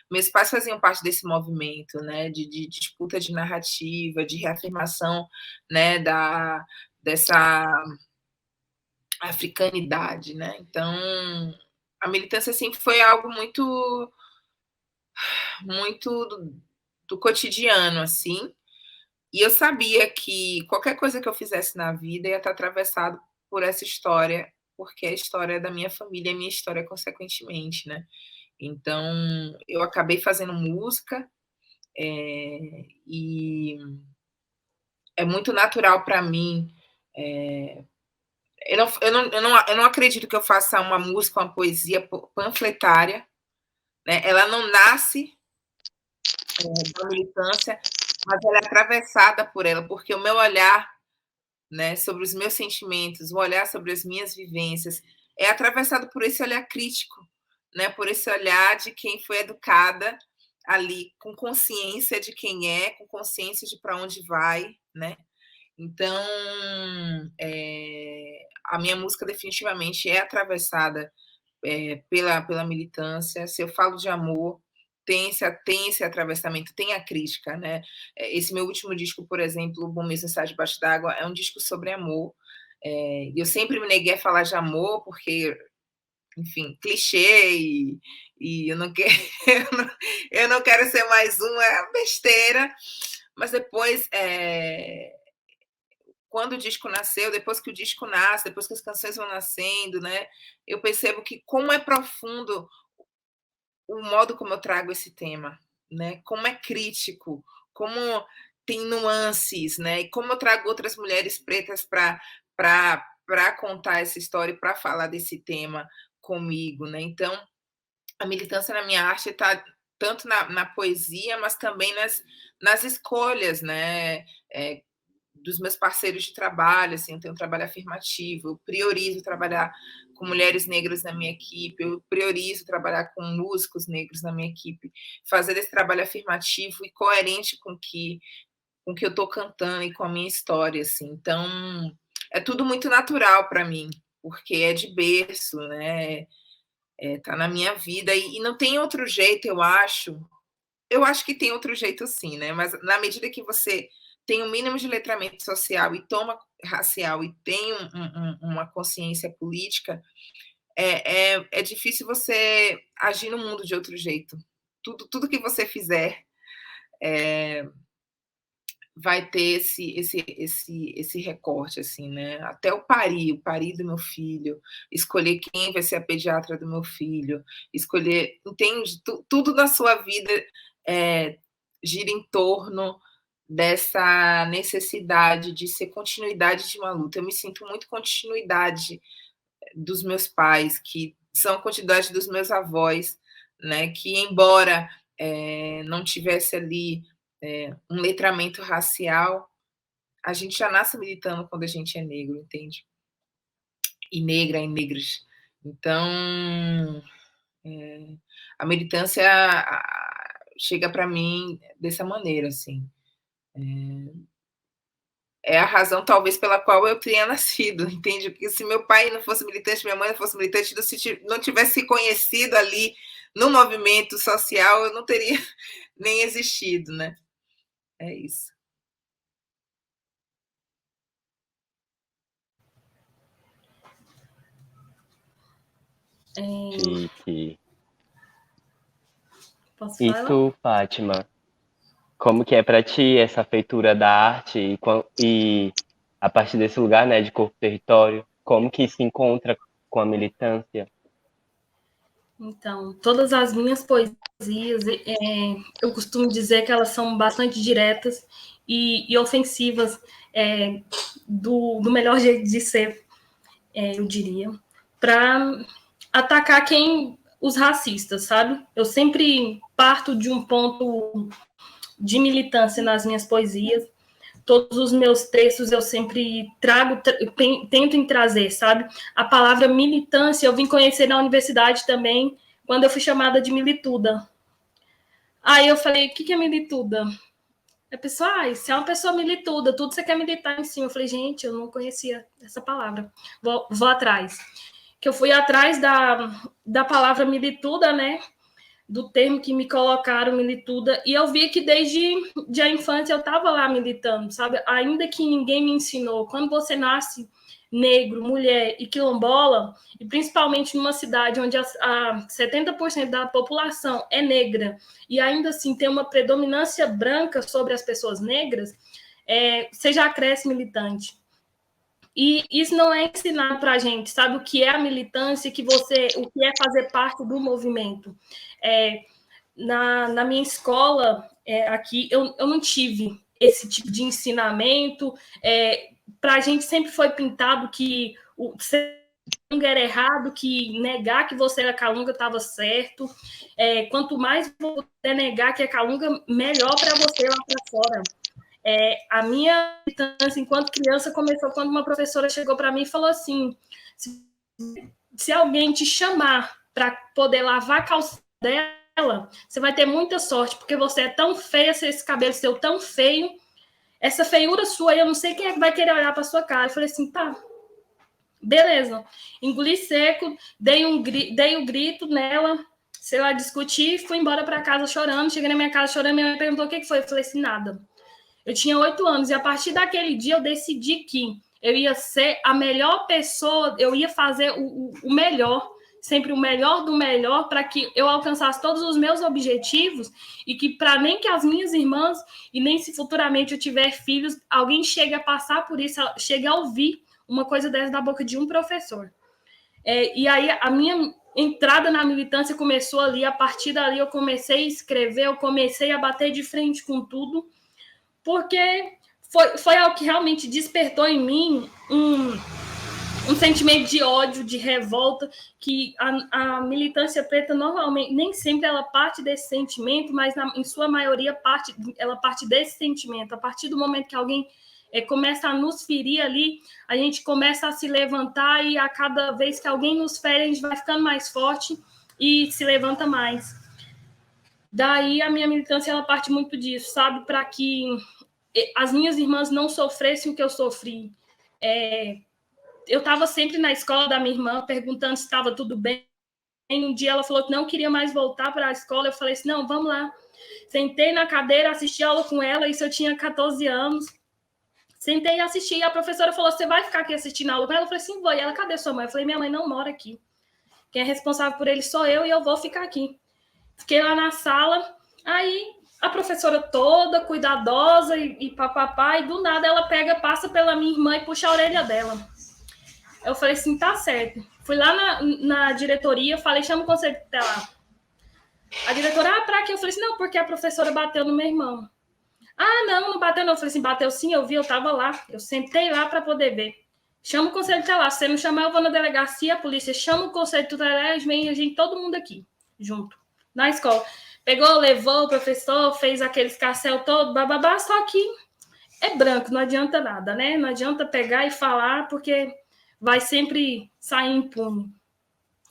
meus pais faziam parte desse movimento, né, de disputa de narrativa, de reafirmação, né, dessa africanidade, né? Então, a militância sempre foi algo muito, muito do cotidiano, assim. E eu sabia que qualquer coisa que eu fizesse na vida ia estar atravessado por essa história, porque é a história da minha família, a minha história consequentemente, né? Então, eu acabei fazendo música, e é muito natural para mim. Eu não acredito que eu faça uma música, uma poesia panfletária, né? Ela não nasce da militância, mas ela é atravessada por ela, porque o meu olhar, né, sobre os meus sentimentos, o olhar sobre as minhas vivências, é atravessado por esse olhar crítico, né, por esse olhar de quem foi educada ali, com consciência de quem é, com consciência de para onde vai, né? Então, a minha música definitivamente é atravessada pela militância. Se eu falo de amor, tem esse atravessamento, tem a crítica, né? Esse meu último disco, por exemplo, O Bom Mesmo Está Debaixo d'Água, é um disco sobre amor. Eu sempre me neguei a falar de amor, porque, enfim, clichê, e eu não quero, eu não quero ser mais uma besteira, mas depois, quando o disco nasceu, depois que o disco nasce, depois que as canções vão nascendo, né, eu percebo que como é profundo o modo como eu trago esse tema, né? Como é crítico, como tem nuances, né? E como eu trago outras mulheres pretas para contar essa história, para falar desse tema comigo, né? Então, a militância na minha arte está tanto na poesia, mas também nas escolhas, né? Dos meus parceiros de trabalho, assim, eu tenho um trabalho afirmativo, eu priorizo trabalhar com mulheres negras na minha equipe, eu priorizo trabalhar com músicos negros na minha equipe, fazer esse trabalho afirmativo e coerente com o que eu estou cantando e com a minha história, assim. Então, é tudo muito natural para mim, porque é de berço, né? Tá na minha vida e não tem outro jeito, eu acho. Eu acho que tem outro jeito sim, né? Mas na medida que você tem um mínimo de letramento social e toma racial e tem uma consciência política, é difícil você agir no mundo de outro jeito. Tudo que você fizer vai ter esse recorte, assim, né? Até o parir do meu filho, escolher quem vai ser a pediatra do meu filho, escolher, entende? Tudo na sua vida gira em torno dessa necessidade de ser continuidade de uma luta. Eu me sinto muito continuidade dos meus pais, que são continuidade dos meus avós, né? Que embora não tivesse ali um letramento racial, a gente já nasce militando quando a gente é negro, entende? E negra e negros. Então, a militância chega para mim dessa maneira, assim. É a razão, talvez, pela qual eu tenha nascido, entende? Porque se meu pai não fosse militante, minha mãe não fosse militante, não tivesse se conhecido ali no movimento social, eu não teria nem existido, né? É isso. Chique. Posso E falar? tu, Fátima, como que é para ti essa feitura da arte e a partir desse lugar, né, de corpo-território, como que se encontra com a militância? Então, todas as minhas poesias, eu costumo dizer que elas são bastante diretas e ofensivas, do melhor jeito de ser, eu diria, para atacar os racistas, sabe? Eu sempre parto de um ponto de militância nas minhas poesias, todos os meus textos eu sempre tento trazer, sabe? A palavra militância eu vim conhecer na universidade também, quando eu fui chamada de milituda. Aí eu falei, o que é milituda? A pessoa, você é uma pessoa milituda, tudo você quer militar em cima. Eu falei, gente, eu não conhecia essa palavra. Vou atrás. Que eu fui atrás da palavra milituda, né? Do termo que me colocaram, milituda, e eu vi que desde a infância eu estava lá militando, sabe? Ainda que ninguém me ensinou. Quando você nasce negro, mulher e quilombola, e principalmente numa cidade onde 70% da população é negra, e ainda assim tem uma predominância branca sobre as pessoas negras, você já cresce militante. E isso não é ensinado para a gente, sabe? O que é a militância, o que é fazer parte do movimento. Na minha escola, aqui, eu não tive esse tipo de ensinamento. Para a gente sempre foi pintado que ser calunga era errado, que negar que você era calunga estava certo. Quanto mais você negar que é calunga, melhor para você lá para fora. A minha militância enquanto criança começou quando uma professora chegou para mim e falou assim, se alguém te chamar para poder lavar a calça dela, você vai ter muita sorte, porque você é tão feia, esse cabelo seu tão feio, essa feiura sua, eu não sei quem é que vai querer olhar para sua cara. Eu falei assim, tá, beleza. Engoli seco, dei o grito nela, sei lá, discuti, fui embora para casa chorando, cheguei na minha casa chorando, minha mãe perguntou o que foi, eu falei assim, nada. Eu tinha 8 anos, e a partir daquele dia eu decidi que eu ia ser a melhor pessoa, eu ia fazer o melhor, sempre o melhor do melhor, para que eu alcançasse todos os meus objetivos, e que para nem que as minhas irmãs, e nem se futuramente eu tiver filhos, alguém chegue a passar por isso, chegue a ouvir uma coisa dessa da boca de um professor. E aí a minha entrada na militância começou ali, a partir dali eu comecei a escrever, eu comecei a bater de frente com tudo, porque foi algo que realmente despertou em mim um sentimento de ódio, de revolta, que a militância preta normalmente, nem sempre ela parte desse sentimento, mas em sua maioria ela parte desse sentimento. A partir do momento que alguém começa a nos ferir ali, a gente começa a se levantar, e a cada vez que alguém nos fere, a gente vai ficando mais forte e se levanta mais. Daí a minha militância ela parte muito disso, sabe? Para que as minhas irmãs não sofressem o que eu sofri. Eu estava sempre na escola da minha irmã perguntando se estava tudo bem. Um dia ela falou que não queria mais voltar para a escola. Eu falei assim, não, vamos lá. Sentei na cadeira, assisti aula com ela, isso eu tinha 14 anos. Sentei e assisti, e a professora falou, você vai ficar aqui assistindo a aula com ela? Eu falei assim, vou. E ela, cadê sua mãe? Eu falei, minha mãe não mora aqui. Quem é responsável por ele sou eu, e eu vou ficar aqui. Fiquei lá na sala, aí a professora toda cuidadosa e papapá, e do nada ela passa pela minha irmã e puxa a orelha dela. Eu falei assim, tá certo. Fui lá na diretoria, falei, chama o conselho tutelar. A diretora, pra quê? Eu falei assim, não, porque a professora bateu no meu irmão. Não bateu não. Eu falei assim, bateu sim, eu vi, eu tava lá. Eu sentei lá para poder ver. Chama o conselho tutelar. Se você não chamar, eu vou na delegacia, a polícia chama o conselho tutelar, vem a gente, todo mundo aqui, junto, na escola. Pegou, levou o professor, fez aquele escarcel todo, bababá, só que é branco, não adianta nada, né? Não adianta pegar e falar, porque vai sempre sair impune.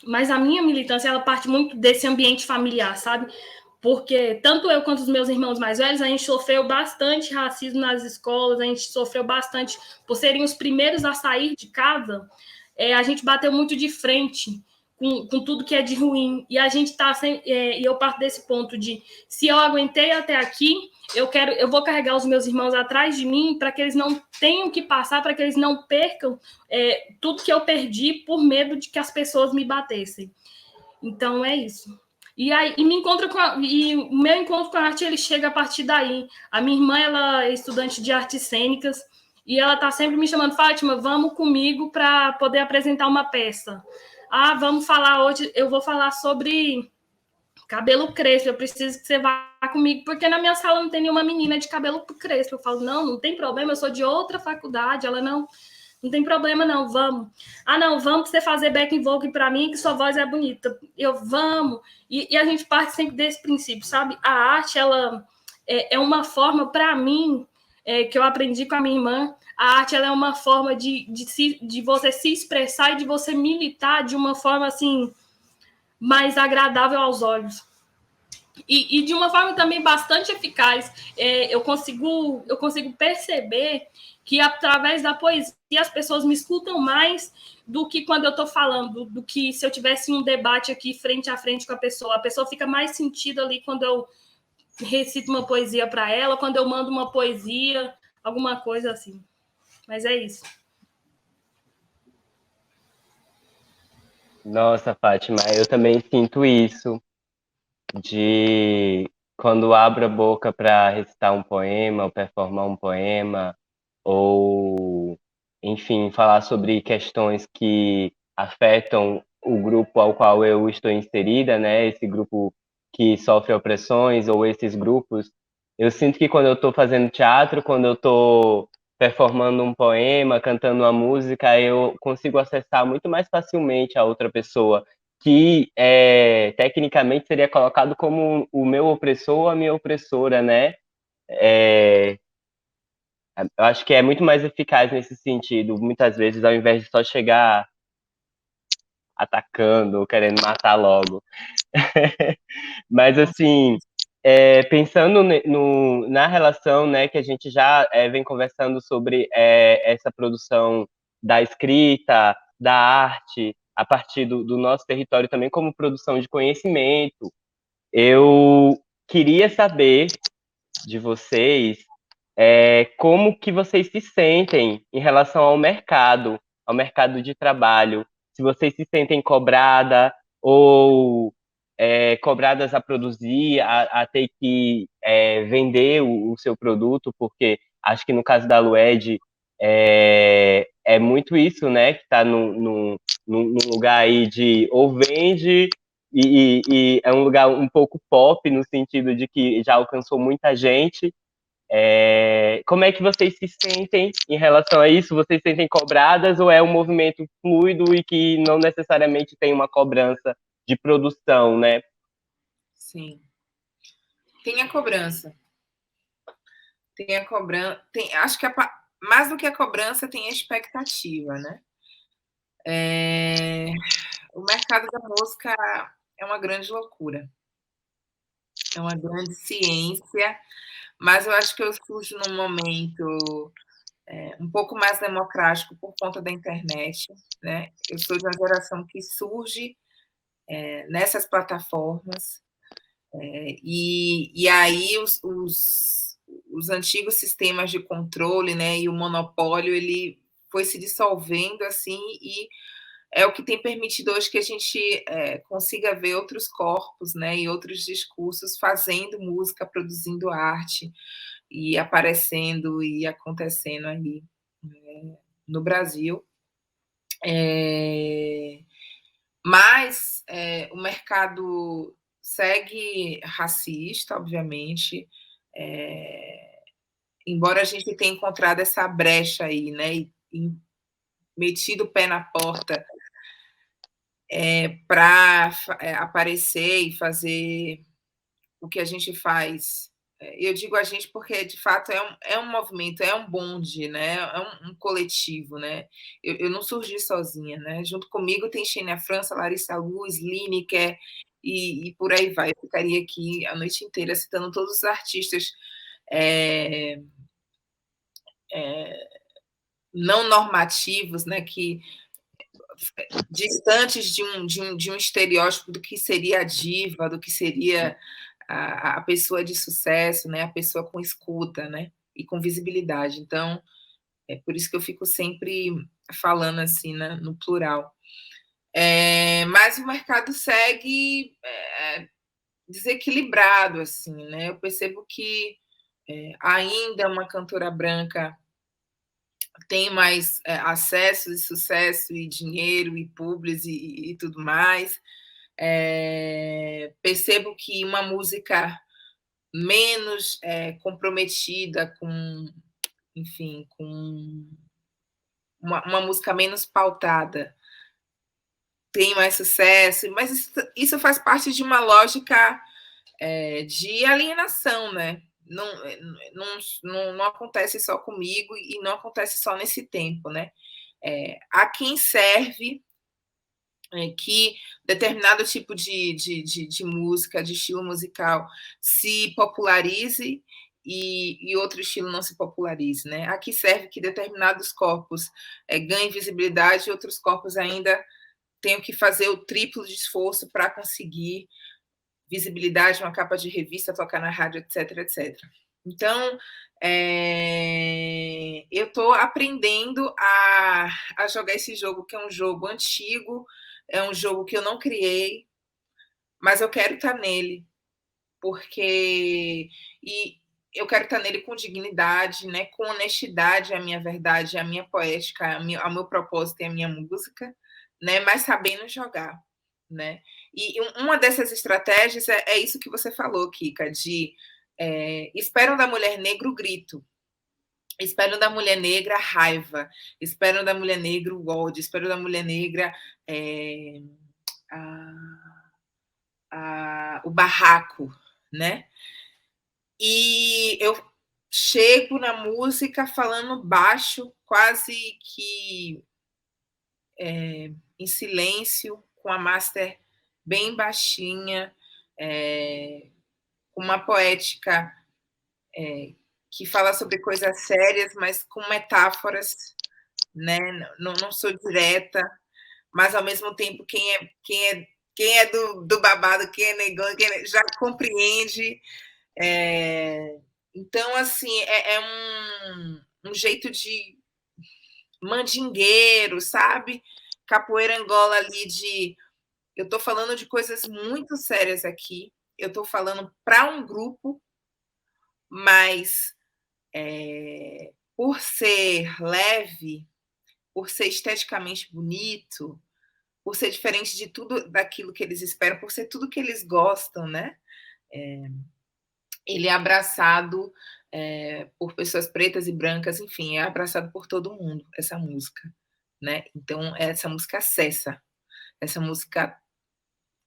Mas a minha militância, ela parte muito desse ambiente familiar, sabe? Porque tanto eu quanto os meus irmãos mais velhos, a gente sofreu bastante racismo nas escolas, a gente sofreu bastante por serem os primeiros a sair de casa, a gente bateu muito de frente com tudo que é de ruim, e a gente está e eu parto desse ponto de, se eu aguentei até aqui, eu vou carregar os meus irmãos atrás de mim, para que eles não tenham que passar, para que eles não percam tudo que eu perdi por medo de que as pessoas me batessem. Então é isso. E aí o meu encontro com a arte, ele chega a partir daí. A minha irmã, ela é estudante de artes cênicas, e ela está sempre me chamando, Fátima, vamos comigo para poder apresentar uma peça. Vamos falar hoje, eu vou falar sobre cabelo crespo, eu preciso que você vá comigo, porque na minha sala não tem nenhuma menina de cabelo crespo. Eu falo, não tem problema, eu sou de outra faculdade. Ela, não tem problema não, vamos. Não, vamos você fazer backing vocal para mim, que sua voz é bonita. Eu, vamos. E a gente parte sempre desse princípio, sabe? A arte, ela é uma forma, para mim, que eu aprendi com a minha irmã, a arte ela é uma forma de você se expressar e de você militar de uma forma assim mais agradável aos olhos. E de uma forma também bastante eficaz. Eu consigo perceber que através da poesia as pessoas me escutam mais do que quando eu estou falando, do que se eu tivesse um debate aqui frente a frente com a pessoa. A pessoa fica mais sentida ali quando eu recito uma poesia para ela, quando eu mando uma poesia, alguma coisa assim. Mas é isso. Nossa, Fátima, eu também sinto isso, de quando abro a boca para recitar um poema, ou performar um poema, ou, enfim, falar sobre questões que afetam o grupo ao qual eu estou inserida, né? Esse grupo que sofre opressões, ou esses grupos. Eu sinto que quando eu estou fazendo teatro, quando eu estou performando um poema, cantando uma música, eu consigo acessar muito mais facilmente a outra pessoa, que tecnicamente seria colocado como o meu opressor ou a minha opressora, né? Eu acho que é muito mais eficaz nesse sentido, muitas vezes, ao invés de só chegar atacando ou querendo matar logo. Mas, assim, pensando na relação, né, que a gente já vem conversando sobre essa produção da escrita, da arte, a partir do nosso território também como produção de conhecimento, eu queria saber de vocês como que vocês se sentem em relação ao mercado de trabalho, se vocês se sentem cobrada ou cobradas a produzir, a ter que vender o seu produto, porque acho que no caso da Lued é muito isso, né, que está num lugar aí de ou vende e é um lugar um pouco pop, no sentido de que já alcançou muita gente. Como é que vocês se sentem em relação a isso? Vocês se sentem cobradas ou é um movimento fluido e que não necessariamente tem uma cobrança de produção, né? Sim. Tem a cobrança. Tem a cobrança. Acho que mais do que a cobrança, tem a expectativa, né? O mercado da música é uma grande loucura. É uma grande ciência, mas eu acho que eu surjo num momento um pouco mais democrático por conta da internet, né? Eu sou de uma geração que surge nessas plataformas, e aí os antigos sistemas de controle, né, e o monopólio, ele foi se dissolvendo assim, e é o que tem permitido hoje que a gente consiga ver outros corpos, né, e outros discursos fazendo música, produzindo arte e aparecendo e acontecendo aí no Brasil. Mas o mercado segue racista, obviamente, embora a gente tenha encontrado essa brecha aí, né, e metido o pé na porta para aparecer e fazer o que a gente faz. Eu digo a gente porque, de fato, é um movimento, é um bonde, né? É um coletivo, né? Eu não surgi sozinha, né? Junto comigo tem Xenia França, Larissa Luz, Lineker e por aí vai. Eu ficaria aqui a noite inteira citando todos os artistas não normativos, né? Que distantes de um estereótipo do que seria a diva, do que seria a pessoa de sucesso, né? A pessoa com escuta, né? E com visibilidade. Então, é por isso que eu fico sempre falando assim, né? No plural. Mas o mercado segue desequilibrado, assim, né? Eu percebo que ainda uma cantora branca tem mais acesso e sucesso e dinheiro e publis e tudo mais. Percebo que uma música menos comprometida com, enfim, com uma música menos pautada tem mais sucesso, mas isso faz parte de uma lógica de alienação, né? não acontece só comigo e não acontece só nesse tempo, né? Há quem serve que determinado tipo de música, de estilo musical, se popularize e outro estilo não se popularize, né? Aqui serve que determinados corpos ganhem visibilidade e outros corpos ainda tenham que fazer o triplo de esforço para conseguir visibilidade, uma capa de revista, tocar na rádio, etc, etc. Então, eu estou aprendendo a jogar esse jogo, que é um jogo antigo, é um jogo que eu não criei, mas eu quero estar nele, porque eu quero estar nele com dignidade, né, com honestidade, a minha verdade, a minha poética, o meu propósito e a minha música, né, mas sabendo jogar, né? E uma dessas estratégias é isso que você falou, Kika, de esperam da mulher negra o grito, esperam da mulher negra a raiva, esperam da mulher negra o ódio, esperam da mulher negra o barraco, né? E eu chego na música falando baixo, quase que em silêncio, com a master bem baixinha, com uma poética que fala sobre coisas sérias, mas com metáforas, né? Não sou direta, mas ao mesmo tempo quem é do babado, quem é negão, já compreende. Então, assim, é um jeito de mandingueiro, sabe? Capoeira Angola ali de... Eu estou falando de coisas muito sérias aqui, eu estou falando para um grupo, mas por ser leve, por ser esteticamente bonito, por ser diferente de tudo daquilo que eles esperam, por ser tudo que eles gostam, né? Ele é abraçado por pessoas pretas e brancas, enfim, é abraçado por todo mundo, essa música, né? Então, essa música acessa, essa música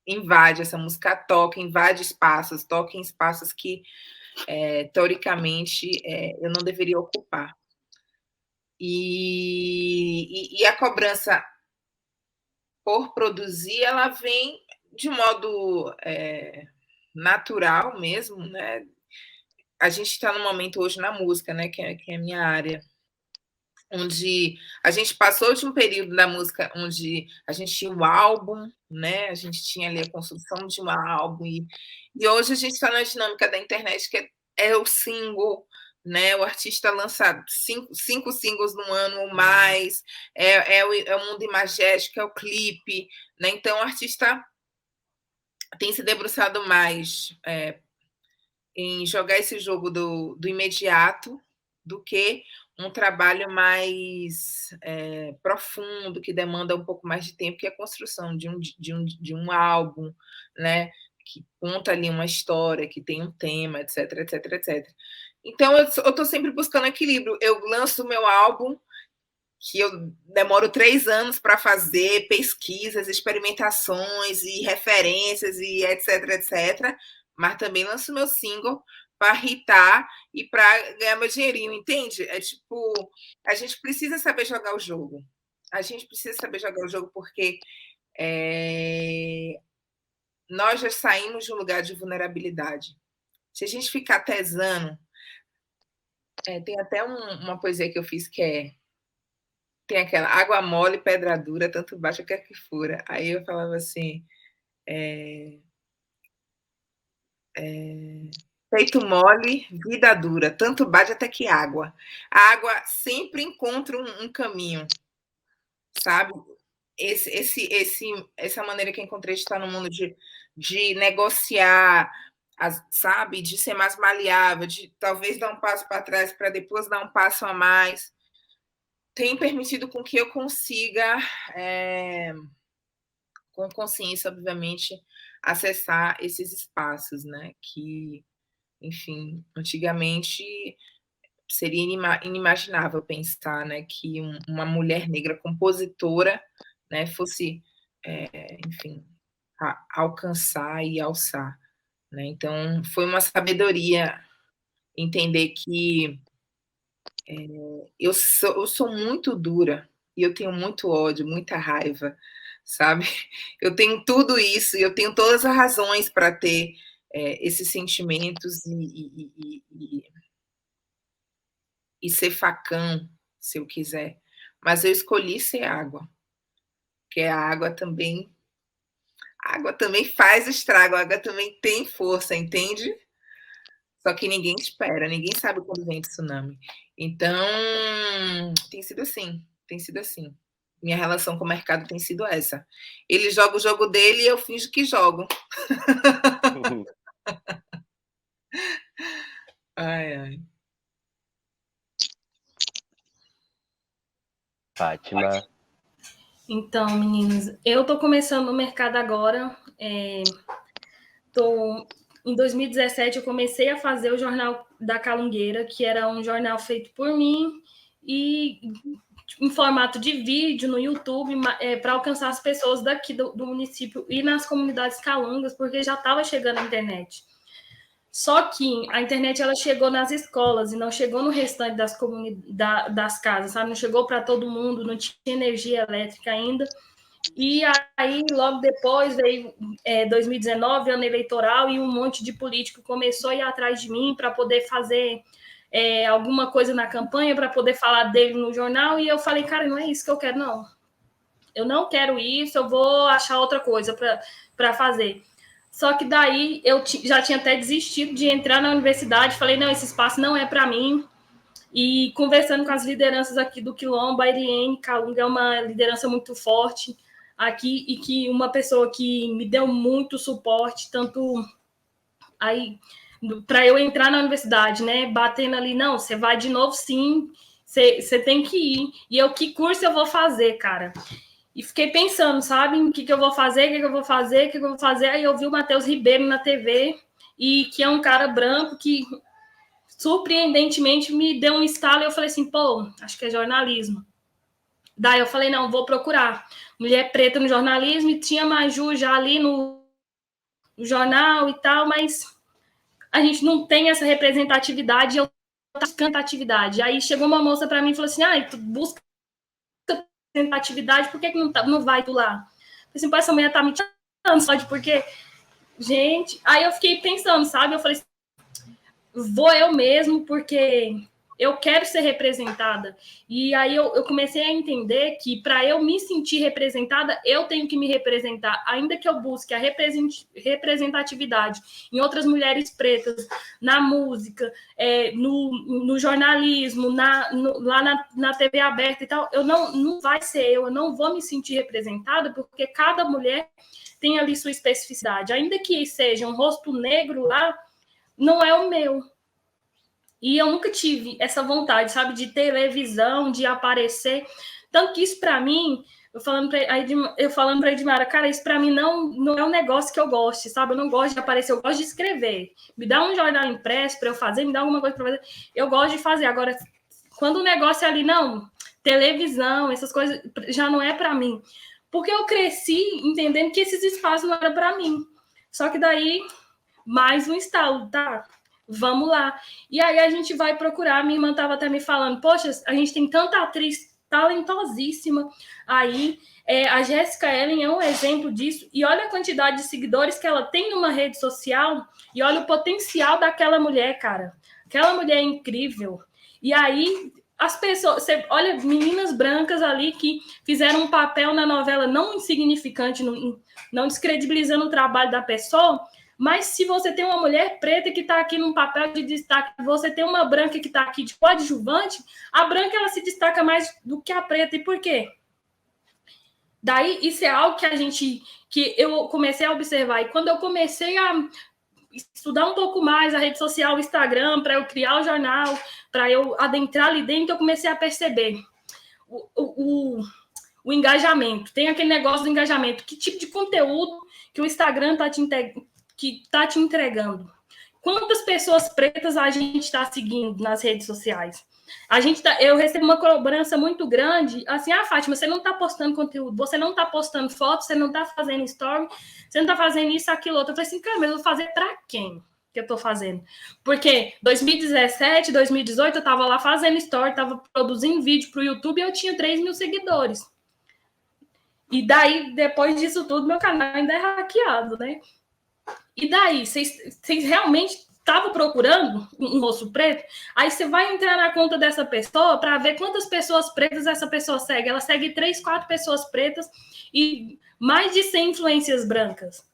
invade, essa música toca, invade espaços, toca em espaços que, teoricamente, eu não deveria ocupar. E a cobrança por produzir, ela vem de modo natural mesmo, né? A gente está num momento hoje na música, né, que é a minha área, onde a gente passou de um período da música onde a gente tinha o álbum, né, a gente tinha ali a construção de um álbum, e hoje a gente está na dinâmica da internet, que é o single, né, o artista lança cinco singles no ano ou mais, é o mundo imagético, é o clipe, né, então o artista tem se debruçado mais em jogar esse jogo do imediato do que um trabalho mais profundo, que demanda um pouco mais de tempo, que é a construção de um álbum, né? Que conta ali uma história, que tem um tema, etc, etc, etc. Então, eu estou sempre buscando equilíbrio. Eu lanço o meu álbum, que eu demoro 3 anos para fazer pesquisas, experimentações e referências e etc, etc. Mas também lanço meu single para hitar e para ganhar meu dinheirinho, entende? É tipo, a gente precisa saber jogar o jogo. A gente precisa saber jogar o jogo porque nós já saímos de um lugar de vulnerabilidade. Se a gente ficar tesando, tem até uma poesia que eu fiz que tem aquela água mole, pedra dura, tanto baixa quer que fura. Aí eu falava assim, peito mole, vida dura, tanto bate até que água. A água sempre encontra um caminho, sabe? Essa maneira que eu encontrei de estar no mundo de negociar, sabe? De ser mais maleável, de talvez dar um passo para trás para depois dar um passo a mais, tem permitido com que eu consiga, com consciência, obviamente, acessar esses espaços, né? Que, enfim, antigamente seria inimaginável pensar, né, que uma mulher negra compositora, né, fosse, enfim, alcançar e alçar, né? Então, foi uma sabedoria entender que eu sou muito dura e eu tenho muito ódio, muita raiva, sabe? Eu tenho tudo isso e eu tenho todas as razões para ter esses sentimentos e ser facão, se eu quiser. Mas eu escolhi ser água, porque a água também faz estrago, a água também tem força, entende? Só que ninguém espera, ninguém sabe quando vem tsunami. Então, tem sido assim, tem sido assim. Minha relação com o mercado tem sido essa. Ele joga o jogo dele e eu finjo que jogo. Ai, ai. Fátima. Então, meninas, eu tô começando no mercado agora. Em 2017, eu comecei a fazer o Jornal da Calungueira, que era um jornal feito por mim e em formato de vídeo no YouTube, para alcançar as pessoas daqui do município e nas comunidades calungas, porque já estava chegando a internet. Só que a internet ela chegou nas escolas e não chegou no restante das casas, sabe? Não chegou para todo mundo, não tinha energia elétrica ainda. E aí, logo depois, veio 2019, ano eleitoral, e um monte de político começou a ir atrás de mim para poder fazer alguma coisa na campanha, para poder falar dele no jornal, e eu falei, cara, não é isso que eu quero, não. Eu não quero isso, eu vou achar outra coisa para fazer. Só que daí eu já tinha até desistido de entrar na universidade, falei, não, esse espaço não é para mim. E conversando com as lideranças aqui do Quilombo, a Ariane Calunga é uma liderança muito forte aqui e que uma pessoa que me deu muito suporte, tanto aí para eu entrar na universidade, né? Batendo ali, não, você vai de novo sim, você tem que ir. E eu, que curso eu vou fazer, cara? E fiquei pensando, sabe, o que eu vou fazer, o que eu vou fazer, o que eu vou fazer. Aí eu vi o Matheus Ribeiro na TV, e que é um cara branco que, surpreendentemente, me deu um estalo e eu falei assim, pô, acho que é jornalismo. Daí eu falei, não, vou procurar. Mulher preta no jornalismo, e tinha Maju já ali no jornal e tal, mas a gente não tem essa representatividade, eu tô buscando atividade. Aí chegou uma moça para mim e falou assim, tu busca representatividade, por que não vai tu lá? Eu falei assim, pô, essa mulher tá me tirando só de porque... Gente, aí eu fiquei pensando, sabe? Eu falei assim, vou eu mesmo, porque eu quero ser representada. E aí eu comecei a entender que para eu me sentir representada, eu tenho que me representar, ainda que eu busque a representatividade em outras mulheres pretas, na música, no jornalismo, lá na TV aberta e tal, não vai ser eu não vou me sentir representada, porque cada mulher tem ali sua especificidade. Ainda que seja um rosto negro lá, não é o meu. E eu nunca tive essa vontade, sabe, de televisão, de aparecer. Tanto que isso, para mim, eu falando para a Edmara, cara, isso para mim não é um negócio que eu goste, sabe? Eu não gosto de aparecer, eu gosto de escrever. Me dá um jornal impresso para eu fazer, me dá alguma coisa para fazer. Eu gosto de fazer. Agora, quando o negócio é ali, não, televisão, essas coisas, já não é para mim. Porque eu cresci entendendo que esses espaços não eram para mim. Só que daí, mais um estalo, tá? Vamos lá. E aí a gente vai procurar. Minha irmã estava até me falando, poxa, a gente tem tanta atriz talentosíssima aí. A Jéssica Ellen é um exemplo disso. E olha a quantidade de seguidores que ela tem numa rede social e olha o potencial daquela mulher, cara. Aquela mulher é incrível. E aí as pessoas, você olha meninas brancas ali que fizeram um papel na novela não insignificante, não descredibilizando o trabalho da pessoa. Mas se você tem uma mulher preta que está aqui num papel de destaque, você tem uma branca que está aqui de coadjuvante, a branca ela se destaca mais do que a preta. E por quê? Daí, isso é algo que eu comecei a observar. E quando eu comecei a estudar um pouco mais a rede social, o Instagram, para eu criar o jornal, para eu adentrar ali dentro, eu comecei a perceber o engajamento. Tem aquele negócio do engajamento. Que tipo de conteúdo que o Instagram está te entregando? Quantas pessoas pretas a gente está seguindo nas redes sociais? Eu recebo uma cobrança muito grande, assim, Fátima, você não está postando conteúdo, você não está postando fotos, você não está fazendo story, você não está fazendo isso, aquilo, outro. Eu falei assim, cara, mas eu vou fazer para quem? que eu tô fazendo. Porque 2017, 2018, eu tava lá fazendo story, tava produzindo vídeo pro YouTube e eu tinha 3 mil seguidores. E daí, depois disso tudo, meu canal ainda é hackeado, né? E daí, vocês realmente estavam procurando um rosto preto? Aí você vai entrar na conta dessa pessoa para ver quantas pessoas pretas essa pessoa segue. Ela segue 3, 4 pessoas pretas e mais de 100 influências brancas.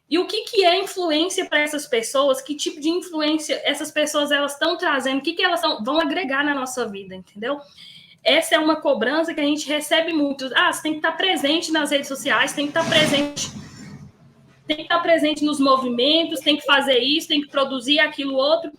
E o que é influência para essas pessoas? Que tipo de influência essas pessoas elas estão trazendo? O que elas vão agregar na nossa vida, entendeu? Essa é uma cobrança que a gente recebe muito. Você tem que estar presente nas redes sociais, tem que estar presente nos movimentos, tem que fazer isso, tem que produzir aquilo outro.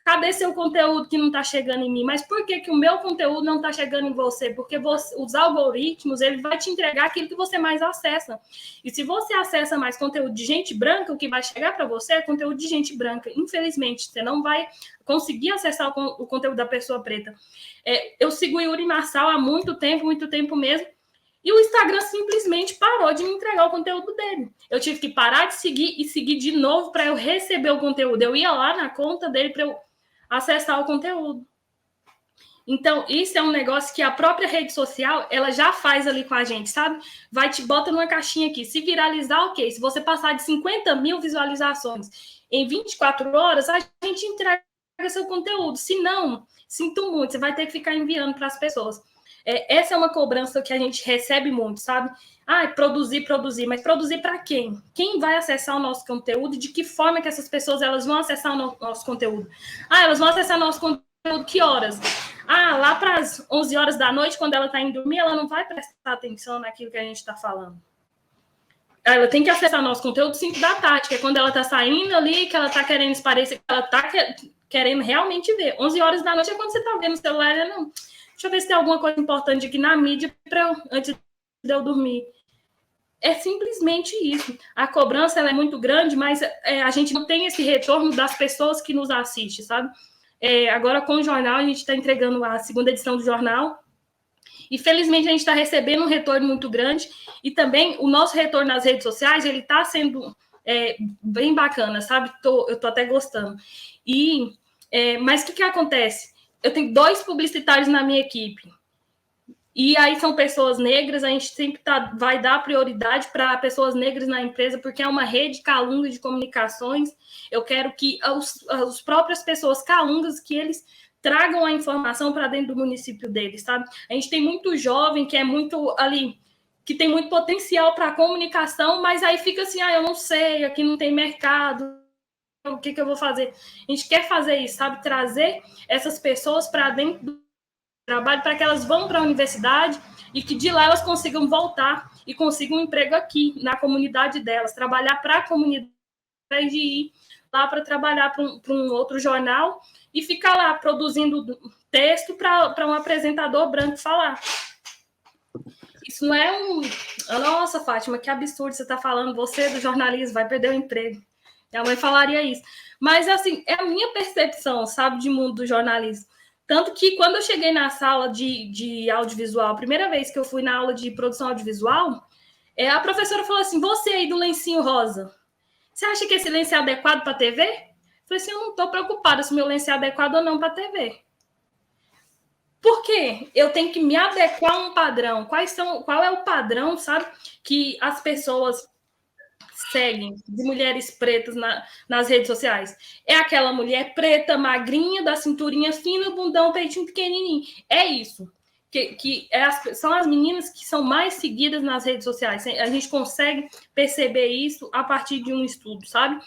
Cadê seu conteúdo que não está chegando em mim? Mas por que o meu conteúdo não está chegando em você? Porque os algoritmos, ele vai te entregar aquilo que você mais acessa. E se você acessa mais conteúdo de gente branca, o que vai chegar para você é conteúdo de gente branca. Infelizmente, você não vai conseguir acessar o conteúdo da pessoa preta. Eu sigo o Yuri Marçal há muito tempo mesmo, e o Instagram simplesmente parou de me entregar o conteúdo dele. Eu tive que parar de seguir e seguir de novo para eu receber o conteúdo. Eu ia lá na conta dele para eu acessar o conteúdo. Então, isso é um negócio que a própria rede social, ela já faz ali com a gente, sabe? Bota numa caixinha aqui. Se viralizar, ok. Se você passar de 50 mil visualizações em 24 horas, a gente entrega seu conteúdo. Se não, sinto muito, você vai ter que ficar enviando para as pessoas. Essa é uma cobrança que a gente recebe muito, sabe? Produzir, mas produzir para quem? Quem vai acessar o nosso conteúdo? De que forma que essas pessoas elas vão acessar o nosso conteúdo? Elas vão acessar o nosso conteúdo que horas? Lá para as 11 horas da noite, quando ela está indo dormir, ela não vai prestar atenção naquilo que a gente está falando. Ela tem que acessar o nosso conteúdo 5 da tarde, que é quando ela está saindo ali, que ela está querendo esparecer, que ela está querendo realmente ver. 11 horas da noite é quando você está vendo o celular, não. Deixa eu ver se tem alguma coisa importante aqui na mídia antes de eu dormir. É simplesmente isso. A cobrança ela é muito grande, mas a gente não tem esse retorno das pessoas que nos assistem, sabe? Agora, com o jornal, a gente está entregando a 2ª edição do jornal. E, felizmente, a gente está recebendo um retorno muito grande. E também o nosso retorno nas redes sociais, ele está sendo bem bacana, sabe? Eu estou até gostando. Mas o que acontece? Eu tenho 2 publicitários na minha equipe. E aí são pessoas negras, a gente sempre vai dar prioridade para pessoas negras na empresa, porque é uma rede calunga de comunicações. Eu quero que as próprias pessoas calungas, que eles tragam a informação para dentro do município deles, sabe? A gente tem muito jovem que é muito ali, que tem muito potencial para a comunicação, mas aí fica assim, eu não sei, aqui não tem mercado, o que eu vou fazer? A gente quer fazer isso, sabe? Trazer essas pessoas para dentro do trabalho, para que elas vão para a universidade e que de lá elas consigam voltar e consigam um emprego aqui, na comunidade delas, trabalhar para a comunidade, de ir lá para trabalhar para um outro jornal e ficar lá produzindo texto para um apresentador branco falar. Isso não é Nossa, Fátima, que absurdo você está falando, você do jornalismo vai perder o emprego. Minha mãe falaria isso. Mas, assim, é a minha percepção, sabe, de mundo do jornalismo. Tanto que, quando eu cheguei na sala de audiovisual, a primeira vez que eu fui na aula de produção audiovisual, a professora falou assim, você aí do lencinho rosa, você acha que esse lenço é adequado para a TV? Eu falei assim, eu não estou preocupada se o meu lenço é adequado ou não para a TV. Por quê? Eu tenho que me adequar a um padrão. Qual é o padrão, sabe, que as pessoas seguem de mulheres pretas nas redes sociais? É aquela mulher preta, magrinha, da cinturinha fina, bundão, peitinho pequenininho. É isso. São as meninas que são mais seguidas nas redes sociais. A gente consegue perceber isso a partir de um estudo, sabe?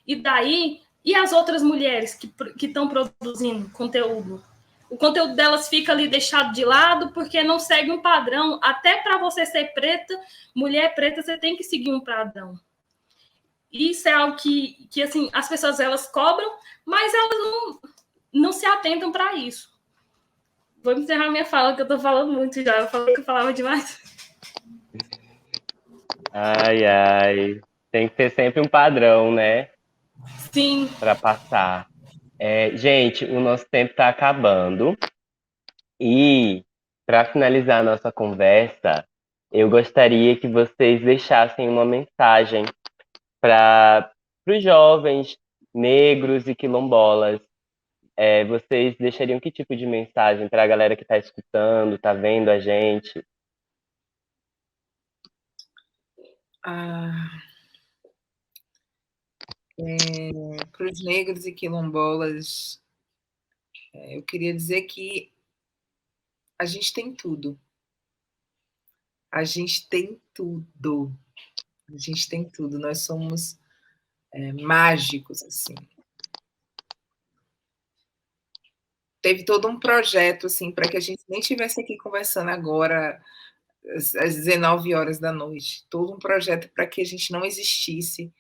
E daí, e as outras mulheres que estão produzindo conteúdo? O conteúdo delas fica ali deixado de lado porque não segue um padrão. Até para você ser preta, mulher preta, você tem que seguir um padrão. Isso é algo que assim, as pessoas elas cobram, mas elas não se atentam para isso. Vou encerrar minha fala, que eu estou falando muito já. Eu falei que eu falava demais. Ai. Tem que ter sempre um padrão, né? Sim. Para passar. Gente, o nosso tempo está acabando. E, para finalizar a nossa conversa, eu gostaria que vocês deixassem uma mensagem para os jovens negros e quilombolas. Vocês deixariam que tipo de mensagem para a galera que está escutando, está vendo a gente? Para os negros e quilombolas, eu queria dizer que a gente tem tudo. A gente tem tudo. A gente tem tudo. Nós somos mágicos, assim. Teve todo um projeto, assim, para que a gente nem estivesse aqui conversando agora, às 19 horas da noite. Todo um projeto para que a gente não existisse.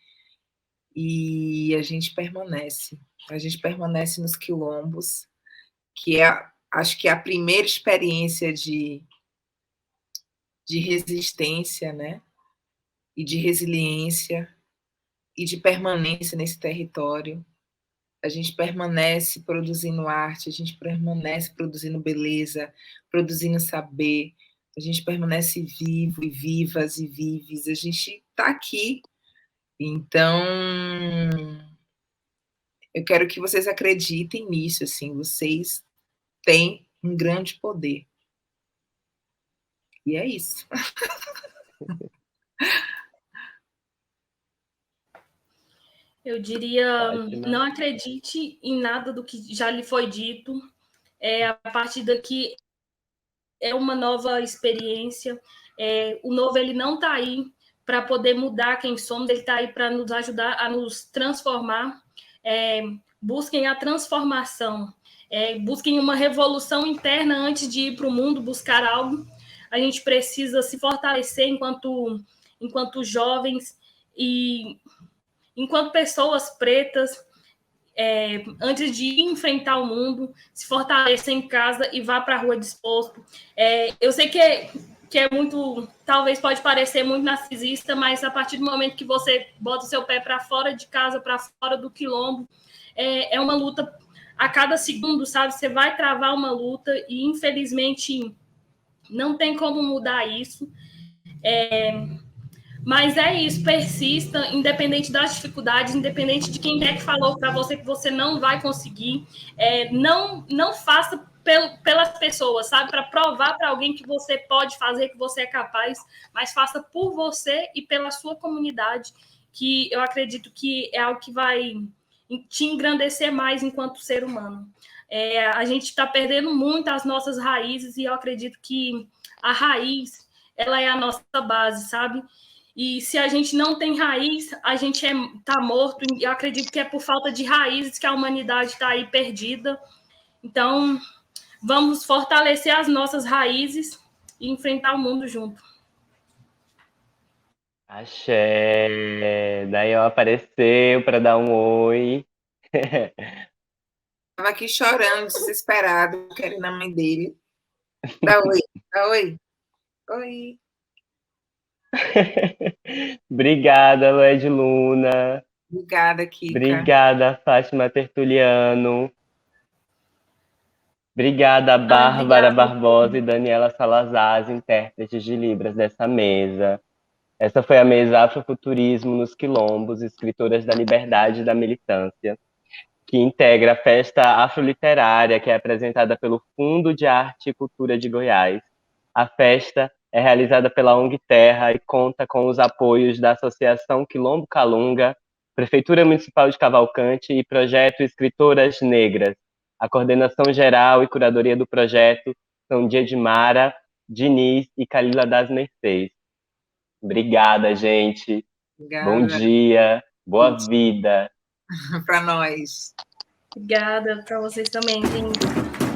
E a gente permanece. A gente permanece nos quilombos, que acho que é a primeira experiência de resistência, né? E de resiliência e de permanência nesse território. A gente permanece produzindo arte, a gente permanece produzindo beleza, produzindo saber, a gente permanece vivo e vivas e vives, a gente está aqui. Então, eu quero que vocês acreditem nisso, assim, vocês têm um grande poder. E é isso. Eu diria, Ótimo. não acredite em nada do que já lhe foi dito. A partir daqui é uma nova experiência. O novo ele não está aí para poder mudar quem somos, ele está aí para nos ajudar a nos transformar. Busquem a transformação, busquem uma revolução interna antes de ir para o mundo buscar algo. A gente precisa se fortalecer enquanto jovens e enquanto pessoas pretas, antes de enfrentar o mundo, se fortaleça em casa e vá para a rua disposto. Eu sei que é muito, talvez pode parecer muito narcisista, mas a partir do momento que você bota o seu pé para fora de casa, para fora do quilombo, é uma luta a cada segundo, sabe? Você vai travar uma luta e, infelizmente, não tem como mudar isso. Mas é isso, persista, independente das dificuldades, independente de quem é que falou para você que você não vai conseguir. Não faça pelas pessoas, sabe? Para provar para alguém que você pode fazer, que você é capaz, mas faça por você e pela sua comunidade, que eu acredito que é algo que vai te engrandecer mais enquanto ser humano. A gente está perdendo muito as nossas raízes e eu acredito que a raiz, ela é a nossa base, sabe? E se a gente não tem raiz, a gente está morto. E eu acredito que é por falta de raízes que a humanidade está aí perdida. Então, vamos fortalecer as nossas raízes e enfrentar o mundo junto. Axé. Daí ela apareceu para dar um oi. Estava aqui chorando, desesperado, querendo a mãe dele. Dá oi, dá oi. Oi. Obrigada, Lued Luna. Obrigada, Kika. Obrigada, Fátima Tertuliano. Obrigada, Bárbara Barbosa e Daniela Salazar, as intérpretes de Libras dessa mesa. Essa foi a mesa Afrofuturismo nos Quilombos, escritoras da liberdade e da militância, que integra a festa afroliterária, que é apresentada pelo Fundo de Arte e Cultura de Goiás. A festa é realizada pela ONG Terra e conta com os apoios da Associação Quilombo Calunga, Prefeitura Municipal de Cavalcante e Projeto Escritoras Negras. A coordenação geral e curadoria do projeto são de Edmara, Diniz e Calila das Mercês. Obrigada, gente. Obrigada. Bom dia, boa vida. Para nós. Obrigada, para vocês também, gente.